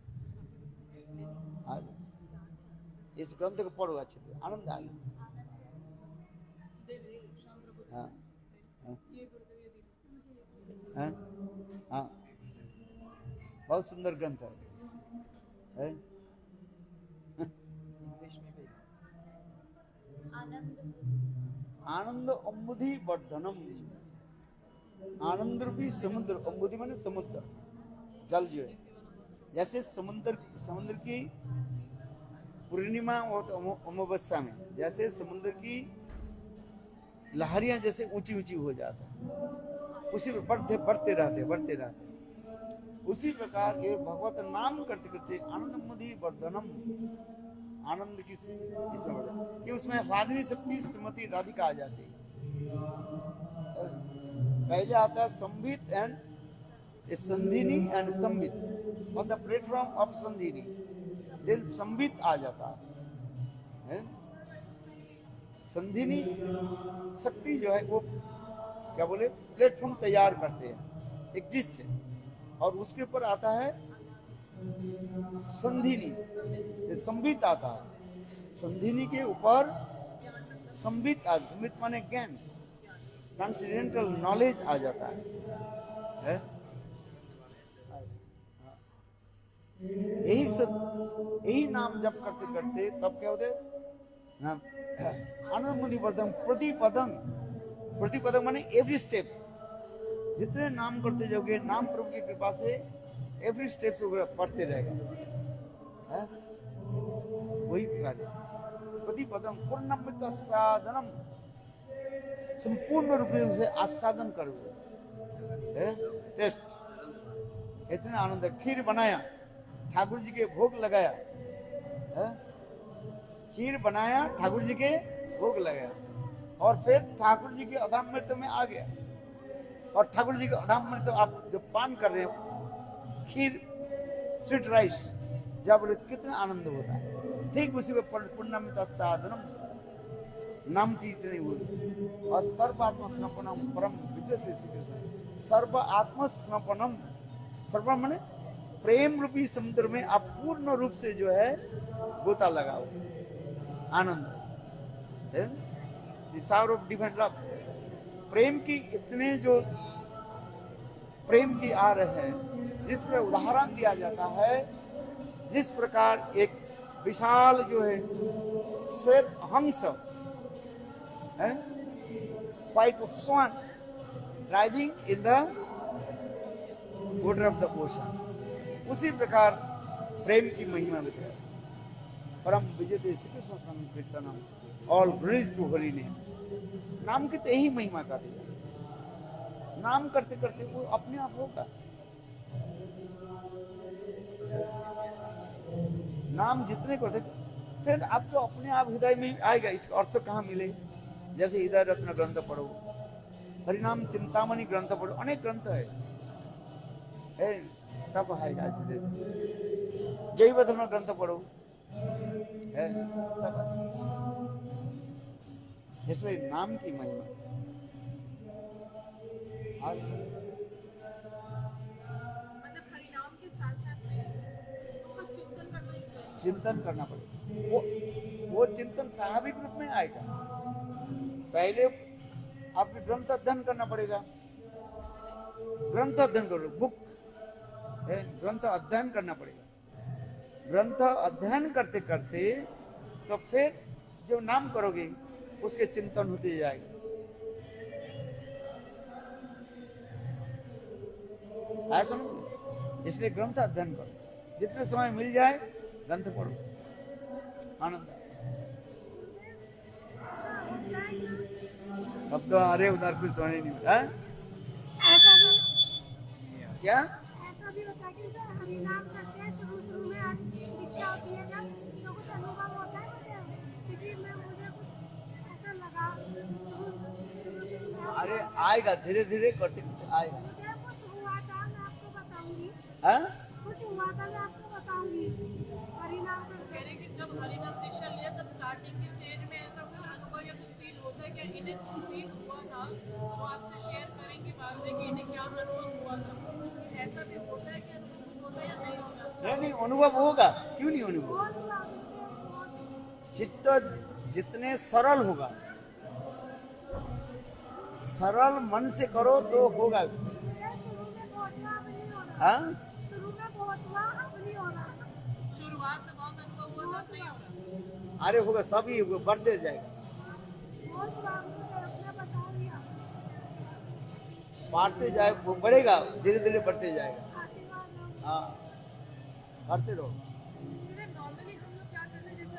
इस ग्रंथ को पढ़ो अच्छे से, आनंद आएगा। हाँ हाँ हाँ, बहुत सुंदर ग्रंथ है। आनंद अम्बुधि वर्धनम, आनंद रूपी समुद्र, अम्बुधि माने समुद्र, जल जो है। जैसे समुद्र की पूर्णिमा और अमावस्या में जैसे समुद्र की लहरियां जैसे ऊंची ऊंची हो जाता है, उसी में बढ़ते रहते। उसी प्रकार ये भगवत नाम करते करते आनंद मुधि वर्धनम, आनंद की इसमें बढ़े कि उसमें वादिनी शक्ति श्रीमती राधिका आ जाती है। पहले आता है संबित एंड संधिनी एंड संबित, ऑन द प्लेटफॉर्म ऑफ संधिनी, देन संबित आ जाता है। संधिनी शक्ति जो है वो क्या बोले, प्लेटफॉर्म तैयार करते हैं, एग्जिस्ट, और उसके ऊपर आता है संधिनी, संबित आता है। संधिनी के ऊपर संबित माने ज्ञान, ट्रांसेंडेंटल नॉलेज आ जाता है? यही नाम जप करते करते तब क्या होते आनंद मुनि वर्धन प्रतिपदम माने एवरी स्टेप। जितने नाम करते जाओगे, नाम प्रभु की कृपा से एवरी स्टेप पढ़ते रहेगा। वही कार्य प्रतिपदम पूर्णमित साधनम, संपूर्ण रूप से उसे आस्वादन करोगे, टेस्ट। इतना आनंद है। खीर बनाया, ठाकुर जी के भोग लगाया, खीर बनाया, ठाकुर जी के भोग लगाया, और फिर ठाकुर जी के अधामृत में आ गया, और ठाकुर जी के अधामृत आप जो पान कर रहे हो, खीर, स्वीट राइस, जब बोले कितना आनंद होता है। ठीक उसी को पुण्यमित साधनम नाम की इतनी हुई। और सर्व आत्मस्नपनम परम विद्यते श्री कृष्ण। सर्व आत्मस्नपनम, सर्व माने प्रेम रूपी समुद्र में आप पूर्ण रूप से जो है गोता लगाओ। आनंद है, सावर ऑफ डिवाइन लव। प्रेम की इतने जो प्रेम की आ रहे हैं, जिसमें उदाहरण दिया जाता है, जिस प्रकार एक विशाल जो है श्वेत हंस है, white swan driving in the water of the ocean, उसी प्रकार प्रेम की महिमा बताया। परम विजयते श्री कृष्ण संकीर्तनम, all glories to holy name. नाम की तो यही महिमा का दिया, नाम करते करते वो अपने आप होगा। नाम जितने करते फिर आपको अपने आप हृदय में आएगा। इसका अर्थ कहाँ मिले? जैसे हृदय रत्न ग्रंथ पढ़ो, हरिनाम चिंतामणि ग्रंथ पढ़ो, अनेक ग्रंथ है, तब आएगा। जैव धर्म ग्रंथ पढ़ो, है सब। इसलिए नाम की महिमा। मतलब हरिनाम के साथ साथ में उसका चिंतन करना ही चाहिए। चिंतन करना पड़ेगा, वो चिंतन स्वाभाविक रूप में आएगा। पहले आपको ग्रंथ अध्ययन करना पड़ेगा। ग्रंथ अध्ययन करो, बुक है, ग्रंथ अध्ययन करना पड़ेगा। ग्रंथ अध्ययन करते करते तो फिर जो नाम करोगे उसके चिंतन होते जाएगा। ऐसा समझ, इसलिए ग्रंथ अध्ययन करो, जितने समय मिल जाए ग्रंथ पढ़ो, आनंद। शब्द आ रहे उधर कुछ सुनाई नहीं मिला। ऐसा भी क्या ऐसा भी होता है कि जब हरिनाम करते हैं शुरू में दीक्षा होती है, जब तो कुछ अनुभव होता है मुझे, क्योंकि मुझे कुछ ऐसा लगा शुरू में। अरे आएगा, धीरे धीरे करते आएगा। मुझे कुछ हुआ था, मैं आपको बताऊंगी। हाँ? कुछ हुआ था, मैं आपको बताऊंगी। हरिनाम कह रहे कि जब हरिनाम दीक्षा लिया तब स्टार्टिंग के स्टेज में ऐसा कुछ अनुभव या कुछ फील होता है क्या? इन्हें कुछ फील हुआ था वो आपसे शेयर करेंगे बाद में कि इन्हें क्या अनुभव हुआ था? ऐसा भी होता है कि कुछ होता है या नहीं होता? नहीं, अनुभव होगा, क्यों नहीं अनुभव। बहुत चित्त जितने सरल होगा, सरल मन से करो तो होगा। शुरू में बहुत हुआ, अब नहीं हो रहा। हाँ? शुरू में बहुत हुआ, अब नहीं हो रहा। शुरुआत में बहुत अनुभव हुआ था, अब नहीं हो रहा। अरे होगा, सभी होगा, बढ़ते जाएगा। बहुत हुआ, मुझे अपने बता दिया। बढ़ते जाए, वो बढ़ेगा, धीरे धीरे बढ़ते जाएगा। आशीर्वाद लो। हाँ, करते रहो। जैसे नॉर्मली हम लोग क्या करते हैं, जैसे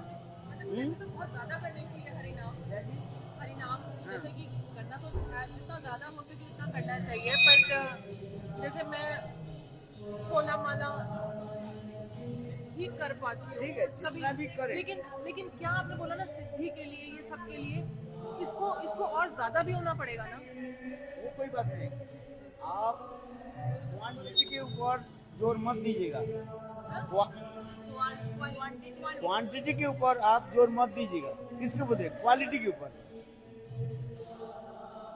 मतलब वैसे तो बहुत ज्यादा करने चाहिए हरिनाम जैसे कि करना तो जितना ज्यादा हो सके उतना करना चाहिए, बट जैसे मैं 16 माला ही कर पाती हूँ ठीक है, जितना भी करे। लेकिन क्या आपने बोला ना सिद्धि के लिए, ये सब के लिए इसको और ज्यादा भी होना पड़ेगा ना? वो कोई बात नहीं, आप क्वांटिटी के ऊपर जोर मत दीजिएगा। क्वांटिटी के ऊपर आप जोर मत दीजिएगा। किसके ऊपर? क्वालिटी के ऊपर।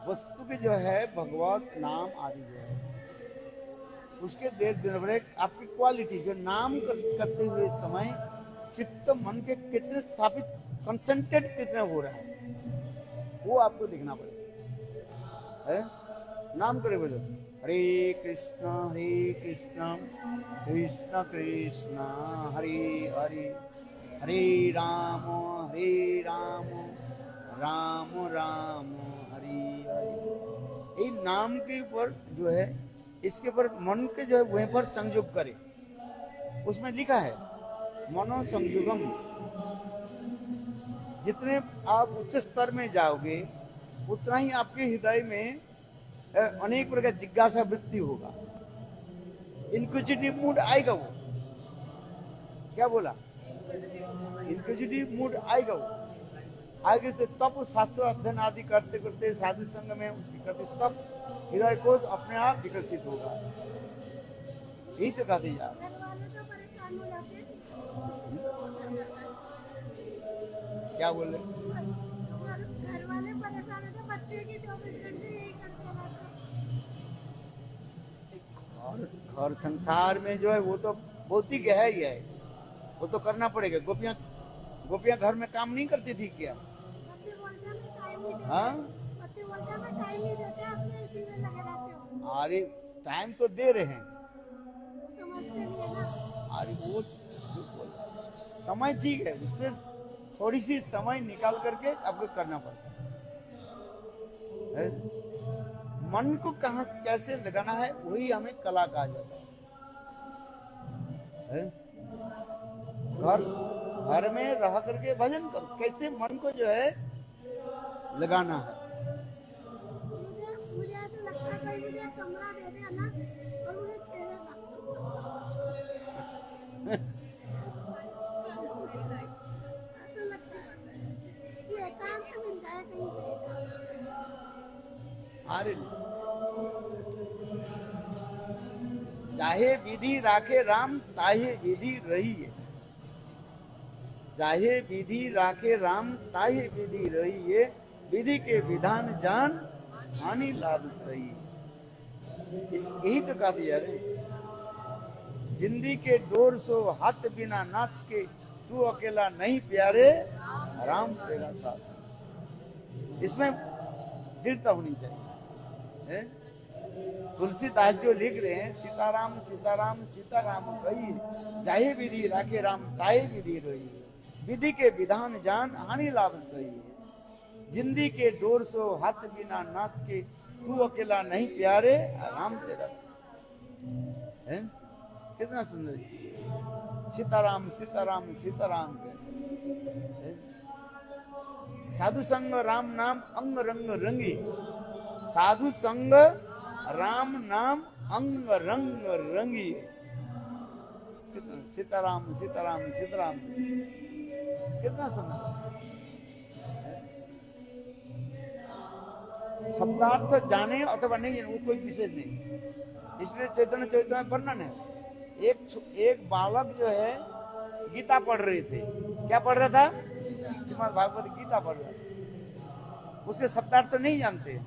वस्तु के जो है भगवत नाम आदि जो है उसके देर आपकी क्वालिटी जो नाम करते हुए समय चित्त मन के कितने स्थापित, कंसंट्रेट कितने हो रहा है, वो आपको देखना पड़ेगा। है नाम करे बोलो, हरे कृष्णा कृष्ण कृष्ण हरे हरे, हरे राम राम राम हरे हरे। ये नाम के ऊपर जो है, इसके ऊपर मन के जो है वहीं पर संयोग करे। उसमें लिखा है मनो संयोगम। जितने आप उच्च स्तर में जाओगे उतना ही आपके हृदय में अनेक प्रकार जिज्ञासा वृत्ति होगा, इंक्विजिटिव मूड आएगा। वो क्या बोला? इंक्विजिटिव मूड आएगा वो आगे से। तब शास्त्र अध्ययन आदि करते करते साधु संग में उसकी करते, तब हृदय कोश अपने आप विकसित होगा। यही तो कहते जा घर वाले तो परेशान हो जाते हैं। क्या बोल रहे? घर वाले परेशान होते हैं, बच्चे की 24 घंटे यही करते रहते हैं। और संसार में जो है वो तो भौतिक है ही है, वो तो करना पड़ेगा। गोपियां घर में काम नहीं करती थी क्या? बच्चे बोलते हैं टाइम नहीं देते। हाँ, बच्चे बोलते हैं टाइम नहीं देते, अपने इसी में लगे रहते हो। अरे टाइम तो दे रहे हैं, समझते नहीं है ना। अरे वो जो बोल रहा है, समय ठीक है, उससे थोड़ी सी समय निकाल करके आपको करना पड़ता है। मन को कहाँ कैसे लगाना है वही हमें कला कहा जाता है। घर में रह करके भजन करो, कैसे मन को जो है लगाना है। मुझे ऐसा लगता है कोई मुझे कमरा दे दे अलग और मुझे छेड़े ना। ऐसा लगता है कि एकांत मिल जाए कहीं पे। अरे चाहे विधि राखे राम ताहे विधि रही है, चाहे विधि राखे राम ताहे विधि रही है, विधि के विधान जान हानि लाभ सही। यही तो कहा दिया रे, जिंदगी के डोर सो हाथ बिना नाच के, तू अकेला नहीं प्यारे राम तेरा साथ। इसमें दृढ़ता होनी चाहिए। तुलसीदास जो लिख रहे हैं, सीताराम सीताराम सीताराम कही, चाहे विधि राखे राम ताहे विधि रही, विधि के विधान जान हानि लाभ सही। जिंदगी के डोर सो हाथ बिना नाच के, तू अकेला नहीं प्यारे राम तेरा। है कितना सुंदर, सीताराम सीताराम सीताराम। साधु संग राम नाम अंग रंग रंगी, साधु संग राम नाम अंग रंग रंगी। सीताराम सीताराम सीताराम, कितना सुंदर। शब्दार्थ जाने अथवा नहीं जाने वो कोई विशेष नहीं, इसलिए चैतन्य चैतन्य वर्णन है। एक बालक जो है गीता पढ़ रहे थे, क्या पढ़ रहा था? श्रीमद् भागवत गीता पढ़ रहा था, उसके शब्दार्थ तो नहीं जानते।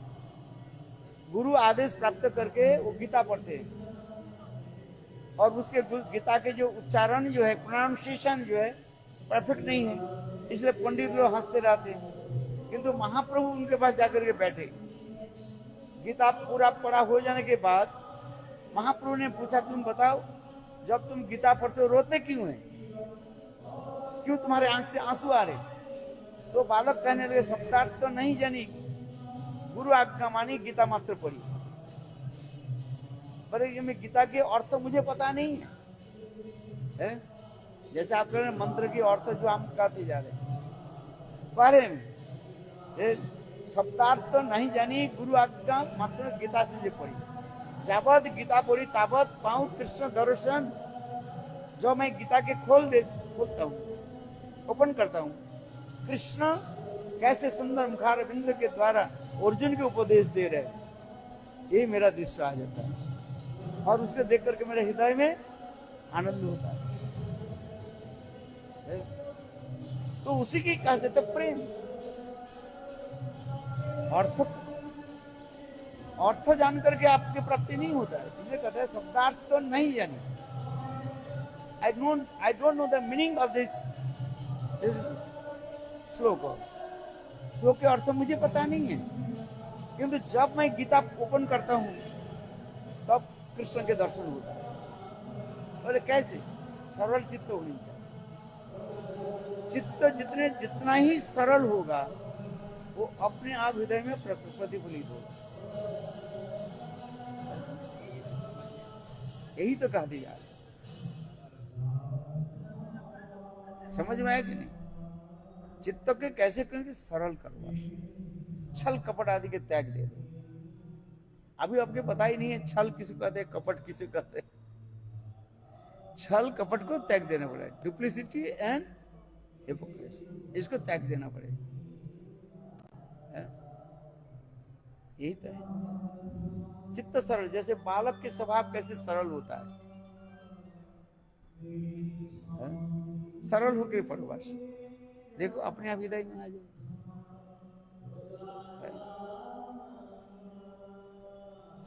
गुरु आदेश प्राप्त करके वो गीता पढ़ते हैं, और उसके गीता के जो उच्चारण जो है, प्रोनाउंसिएशन जो है परफेक्ट नहीं है, इसलिए पंडित लोग हंसते रहते हैं। किंतु महाप्रभु उनके पास जाकर के बैठे, गीता पूरा पढ़ा हो जाने के बाद महाप्रभु ने पूछा, तुम बताओ जब तुम गीता पढ़ते हो रोते क्यों है, क्यों तुम्हारे आंख से आंसू आ रहे? तो बालक कहने लगे, शब्दार्थ तो नहीं जानी, गुरु आज्ञा मानी, गीता मात्र पढ़ी। पर ये में गीता के अर्थ मुझे पता नहीं है, जैसे आप कह रहे मंत्र के अर्थ जो हम कहते जा रहे बारे में, शब्दार्थ तो नहीं जानी, गुरु आज्ञा मात्र गीता से जो पढ़ी। जावत गीता पढ़ी तावत पाऊं कृष्ण दर्शन। जो मैं गीता के खोलता हूँ, ओपन करता हूँ, कृष्ण कैसे सुंदर मुखार बिंद के द्वारा अर्जुन के उपदेश दे रहे, ये मेरा दृश्य आ जाता है, और उसको देख करके मेरे हृदय में आनंद होता है। तो उसी की कहा जाता है प्रेम। अर्थ जान करके आपके प्राप्ति नहीं होता है, इसलिए कहते हैं शब्दार्थ तो नहीं जाने। I don't know the meaning of this श्लोक। श्लोक के अर्थ मुझे पता नहीं है, किंतु जब मैं गीता ओपन करता हूँ तब कृष्ण के दर्शन होता है। बोले कैसे? सरल चित्त होनी चाहिए। चित्त जितना ही सरल होगा वो अपने आप हृदय में प्रतिफलित होगा। यही तो कहा दिया, समझ में आया कि नहीं? चित्त के कैसे करेंगे? सरल करवा। छल कपट आदि के त्याग दे दो। अभी आपके पता ही नहीं है छल किसे कहते हैं, कपट किसे कहते हैं। छल कपट को त्याग देना पड़ेगा, डुप्लिसिटी एंड हिपोक्रेसी, इसको त्याग देना पड़ेगा। यही तो है चित्त सरल, जैसे बालक के स्वभाव कैसे सरल होता है, सरल होकर पढ़ो बस, देखो अपने आप हृदय में आ जाए।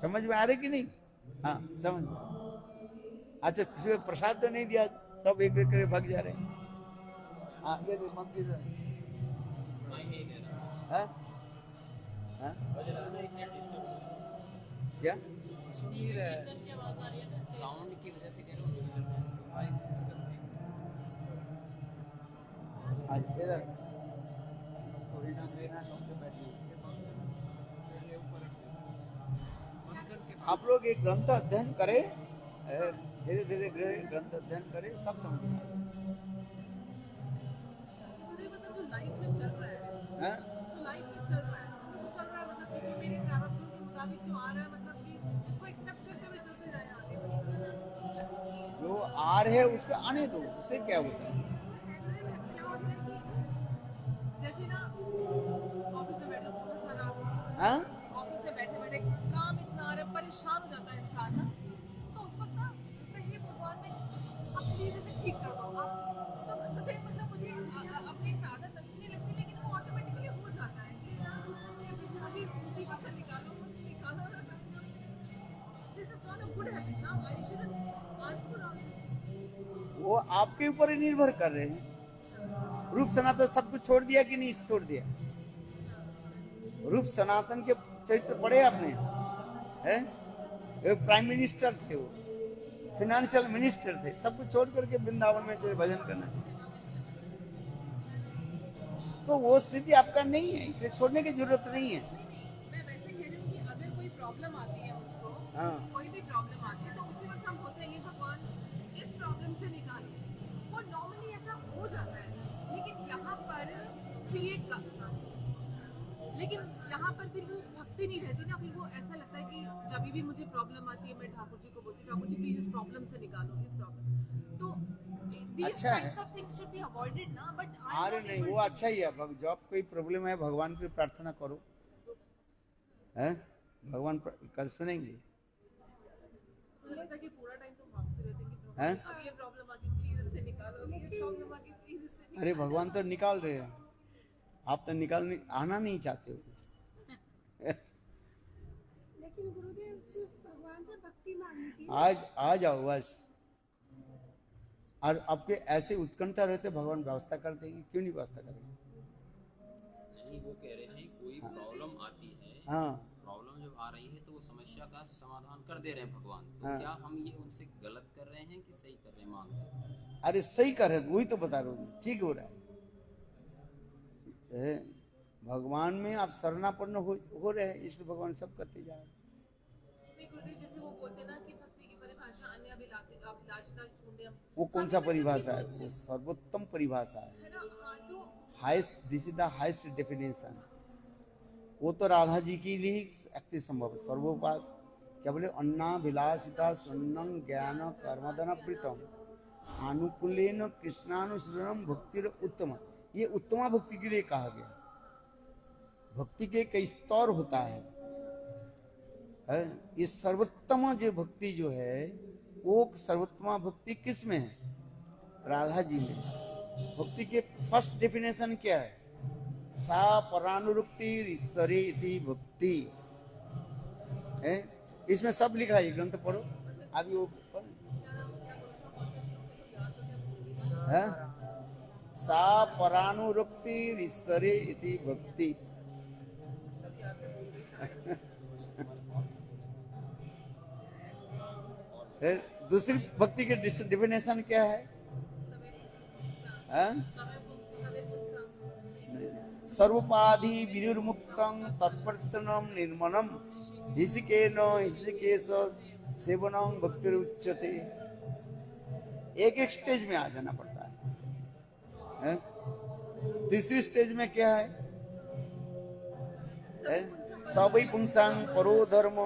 समझ में आ रही कि नहीं? हाँ समझ में। अच्छा किसी को प्रसाद तो नहीं दिया, सब एक एक करके भाग जा रहे हैं। हाँ ये मंदिर है, हाँ? क्या सुन नहीं रहा है, साउंड की वजह से कह रहा हूँ डिस्टर्बेंस, माइक सिस्टम इधर आप लोग एक ग्रंथ अध्ययन करें, धीरे धीरे ग्रंथ अध्ययन करें, सब समझ में आएगा। मतलब जो लाइफ में चल रहा है, हैं? जो लाइफ में चल रहा है, वो चल रहा है मतलब कि जो मेरे प्रारब्धों के मुताबिक जो आ रहा है, मतलब कि उसको एक्सेप्ट करते हुए चलते जाए आगे। जो आ रहे हैं उसको आने दो, उससे क्या होता है? ऐसे में क्या होता है कि जैसे ना ऑफिस से बैठे बहुत सारा, हाँ? ऑफिस से बैठे बैठे काम इतना आ रहा है, परेशान हो जाता है इंसान ना, तो उस वक्त ना कहिए भगवान में आप प्लीज इसे ठीक कर दो आप, तो मतलब मुझे अपनी इस आदत अच्छी नहीं लगती, लेकिन वो ऑटोमेटिकली हो जाता है कि मुझे इस मुसीबत से निकालो, मुझे निकालो। This is not a good habit ना, I shouldn't ask for all this. वो आपके ऊपर ही निर्भर कर रहे हैं। रूप सनातन सब कुछ छोड़ दिया कि नहीं छोड़ दिया? रूप सनातन के चरित्र पढ़े आपने? हैं? एक प्राइम मिनिस्टर थे, वो फाइनेंशियल मिनिस्टर थे, सब कुछ छोड़ करके वृंदावन में चले भजन करना। तो वो स्थिति आपका नहीं है, इसे छोड़ने की जरूरत नहीं है। मैं वैसे कह रही हूँ कि अगर कोई प्रॉब्लम आती है मुझको, हाँ। कोई भी प्रॉब्लम आती है, तो उसी वक्त हम बोलते हैं ये भगवान इस प्रॉब्लम से निकालो, वो नॉर्मली ऐसा हो जाता है, लेकिन यहाँ पर क्रिएट करना, लेकिन यहाँ पर फिर वो भक्ति नहीं रहती ना, फिर वो ऐसा लगता है कि जब भी मुझे प्रॉब्लम आती है मैं ठाकुर जी को बोलती हूँ, ठाकुर जी प्लीज इस प्रॉब्लम से निकालो, इस प्रॉब्लम, तो these अच्छा है। types of things should be avoided ना, but I'm अरे not नहीं, able वो to- अच्छा ही है। जब कोई प्रॉब्लम है भगवान की प्रार्थना करो, हैं? भगवान कर सुनेंगे। मुझे लगता है कि पूरा टाइम तो भागते रहते हैं कि हैं? अब ये प्रॉब्लम आ गई प्लीज इससे निकालो, अब ये प्रॉब्लम आ गई प्लीज इससे निकालो। अरे भगवान तो निकाल रहे हैं, आप तो निकालने आना नहीं चाहते हो। लेकिन गुरुदेव सिर्फ भगवान से भक्ति मांगनी चाहिए। आज आ जाओ बस। और आपके ऐसे उत्कंठा रहते भगवान व्यवस्था कर देंगे, क्यों नहीं व्यवस्था करेंगे? नहीं, वो कह रहे हैं कोई प्रॉब्लम आती है, हाँ प्रॉब्लम जब आ रही है तो वो समस्या का समाधान कर दे रहे हैं भगवान, तो हाँ। क्या हम ये उनसे गलत कर रहे हैं कि सही कर रहे हैं मांग? अरे सही कर रहे हैं, वही तो बता रहा हूँ, ठीक हो रहा है। भगवान में आप शरणापन्न हो रहे हैं, इसलिए भगवान सब करते जा रहे हैं। नहीं गुरुदेव, जैसे वो बोलते ना कि भक्ति की परिभाषा अन्य अभिलाषिता शून्यम, वो कौन सा परिभाषा है? वो सर्वोत्तम परिभाषा है, है ना? हाँ, तो highest, this is the highest definition. वो तो राधा जी की लिए एक्चुअली संभव है। सर्वोपास क्या बोले? अन्ना विलासिता सुन्नम ज्ञान कर्मदन प्रीतम अनुकूलेन कृष्णानुसरणम भक्तिर उत्तम। ये उत्तमा भक्ति के लिए कहा गया। भक्ति के कई स्तर होता है। ये सर्वोत्तम जो भक्ति जो है, वो सर्वोत्तमा भक्ति किस में है? राधा जी में। भक्ति के फर्स्ट डेफिनेशन क्या है? सा परानुरुक्ति ईश्वरे इति भक्ति है। इसमें सब लिखा है, ग्रंथ पढ़ो अभी वो है। सा परानुरुक्ति ईश्वरे इति भक्ति। फिर दूसरी भक्ति के डेफिनेशन क्या है? सर्वोपाधि विनिर्मुक्तं तत्प्रत्यनं निर्मलम ऋषिकेन ऋषिकेश सेवनं भक्तिरुच्यते। एक एक स्टेज में आ जाना पड़ता है। तीसरी स्टेज में क्या है? सवै पुंसां परो धर्म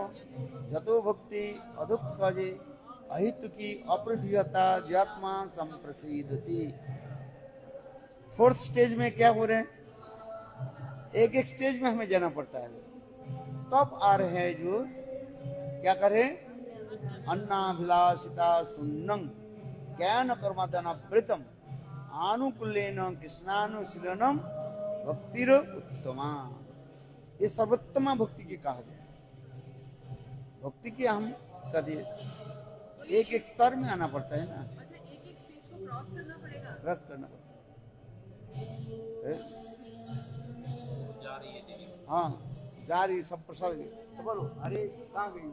जतो भक्ति अदुक्षजे अहितु की अप्रतिहता ज्ञात्मा संप्रसिद्धति। फोर्थ स्टेज में क्या हो रहे हैं, एक एक स्टेज में हमें जाना पड़ता है। तब आ रहे हैं जो क्या करे, अन्नाभिलाषिता सुन्नं ज्ञान कर्मादना वृतम आनुकूल्येन कृष्णानुशीलनम भक्तिर उत्तमा। ये सर्वोत्तमा भक्ति की कहा गया। भक्ति की हम कभी एक एक स्तर में आना पड़ता है ना, अच्छा, एक एक स्टेज को क्रॉस करना पड़ेगा। रस करना पड़ता है। जा रही है दीदी। हाँ जा रही सब प्रसाद। तो बोलो अरे कहाँ गई?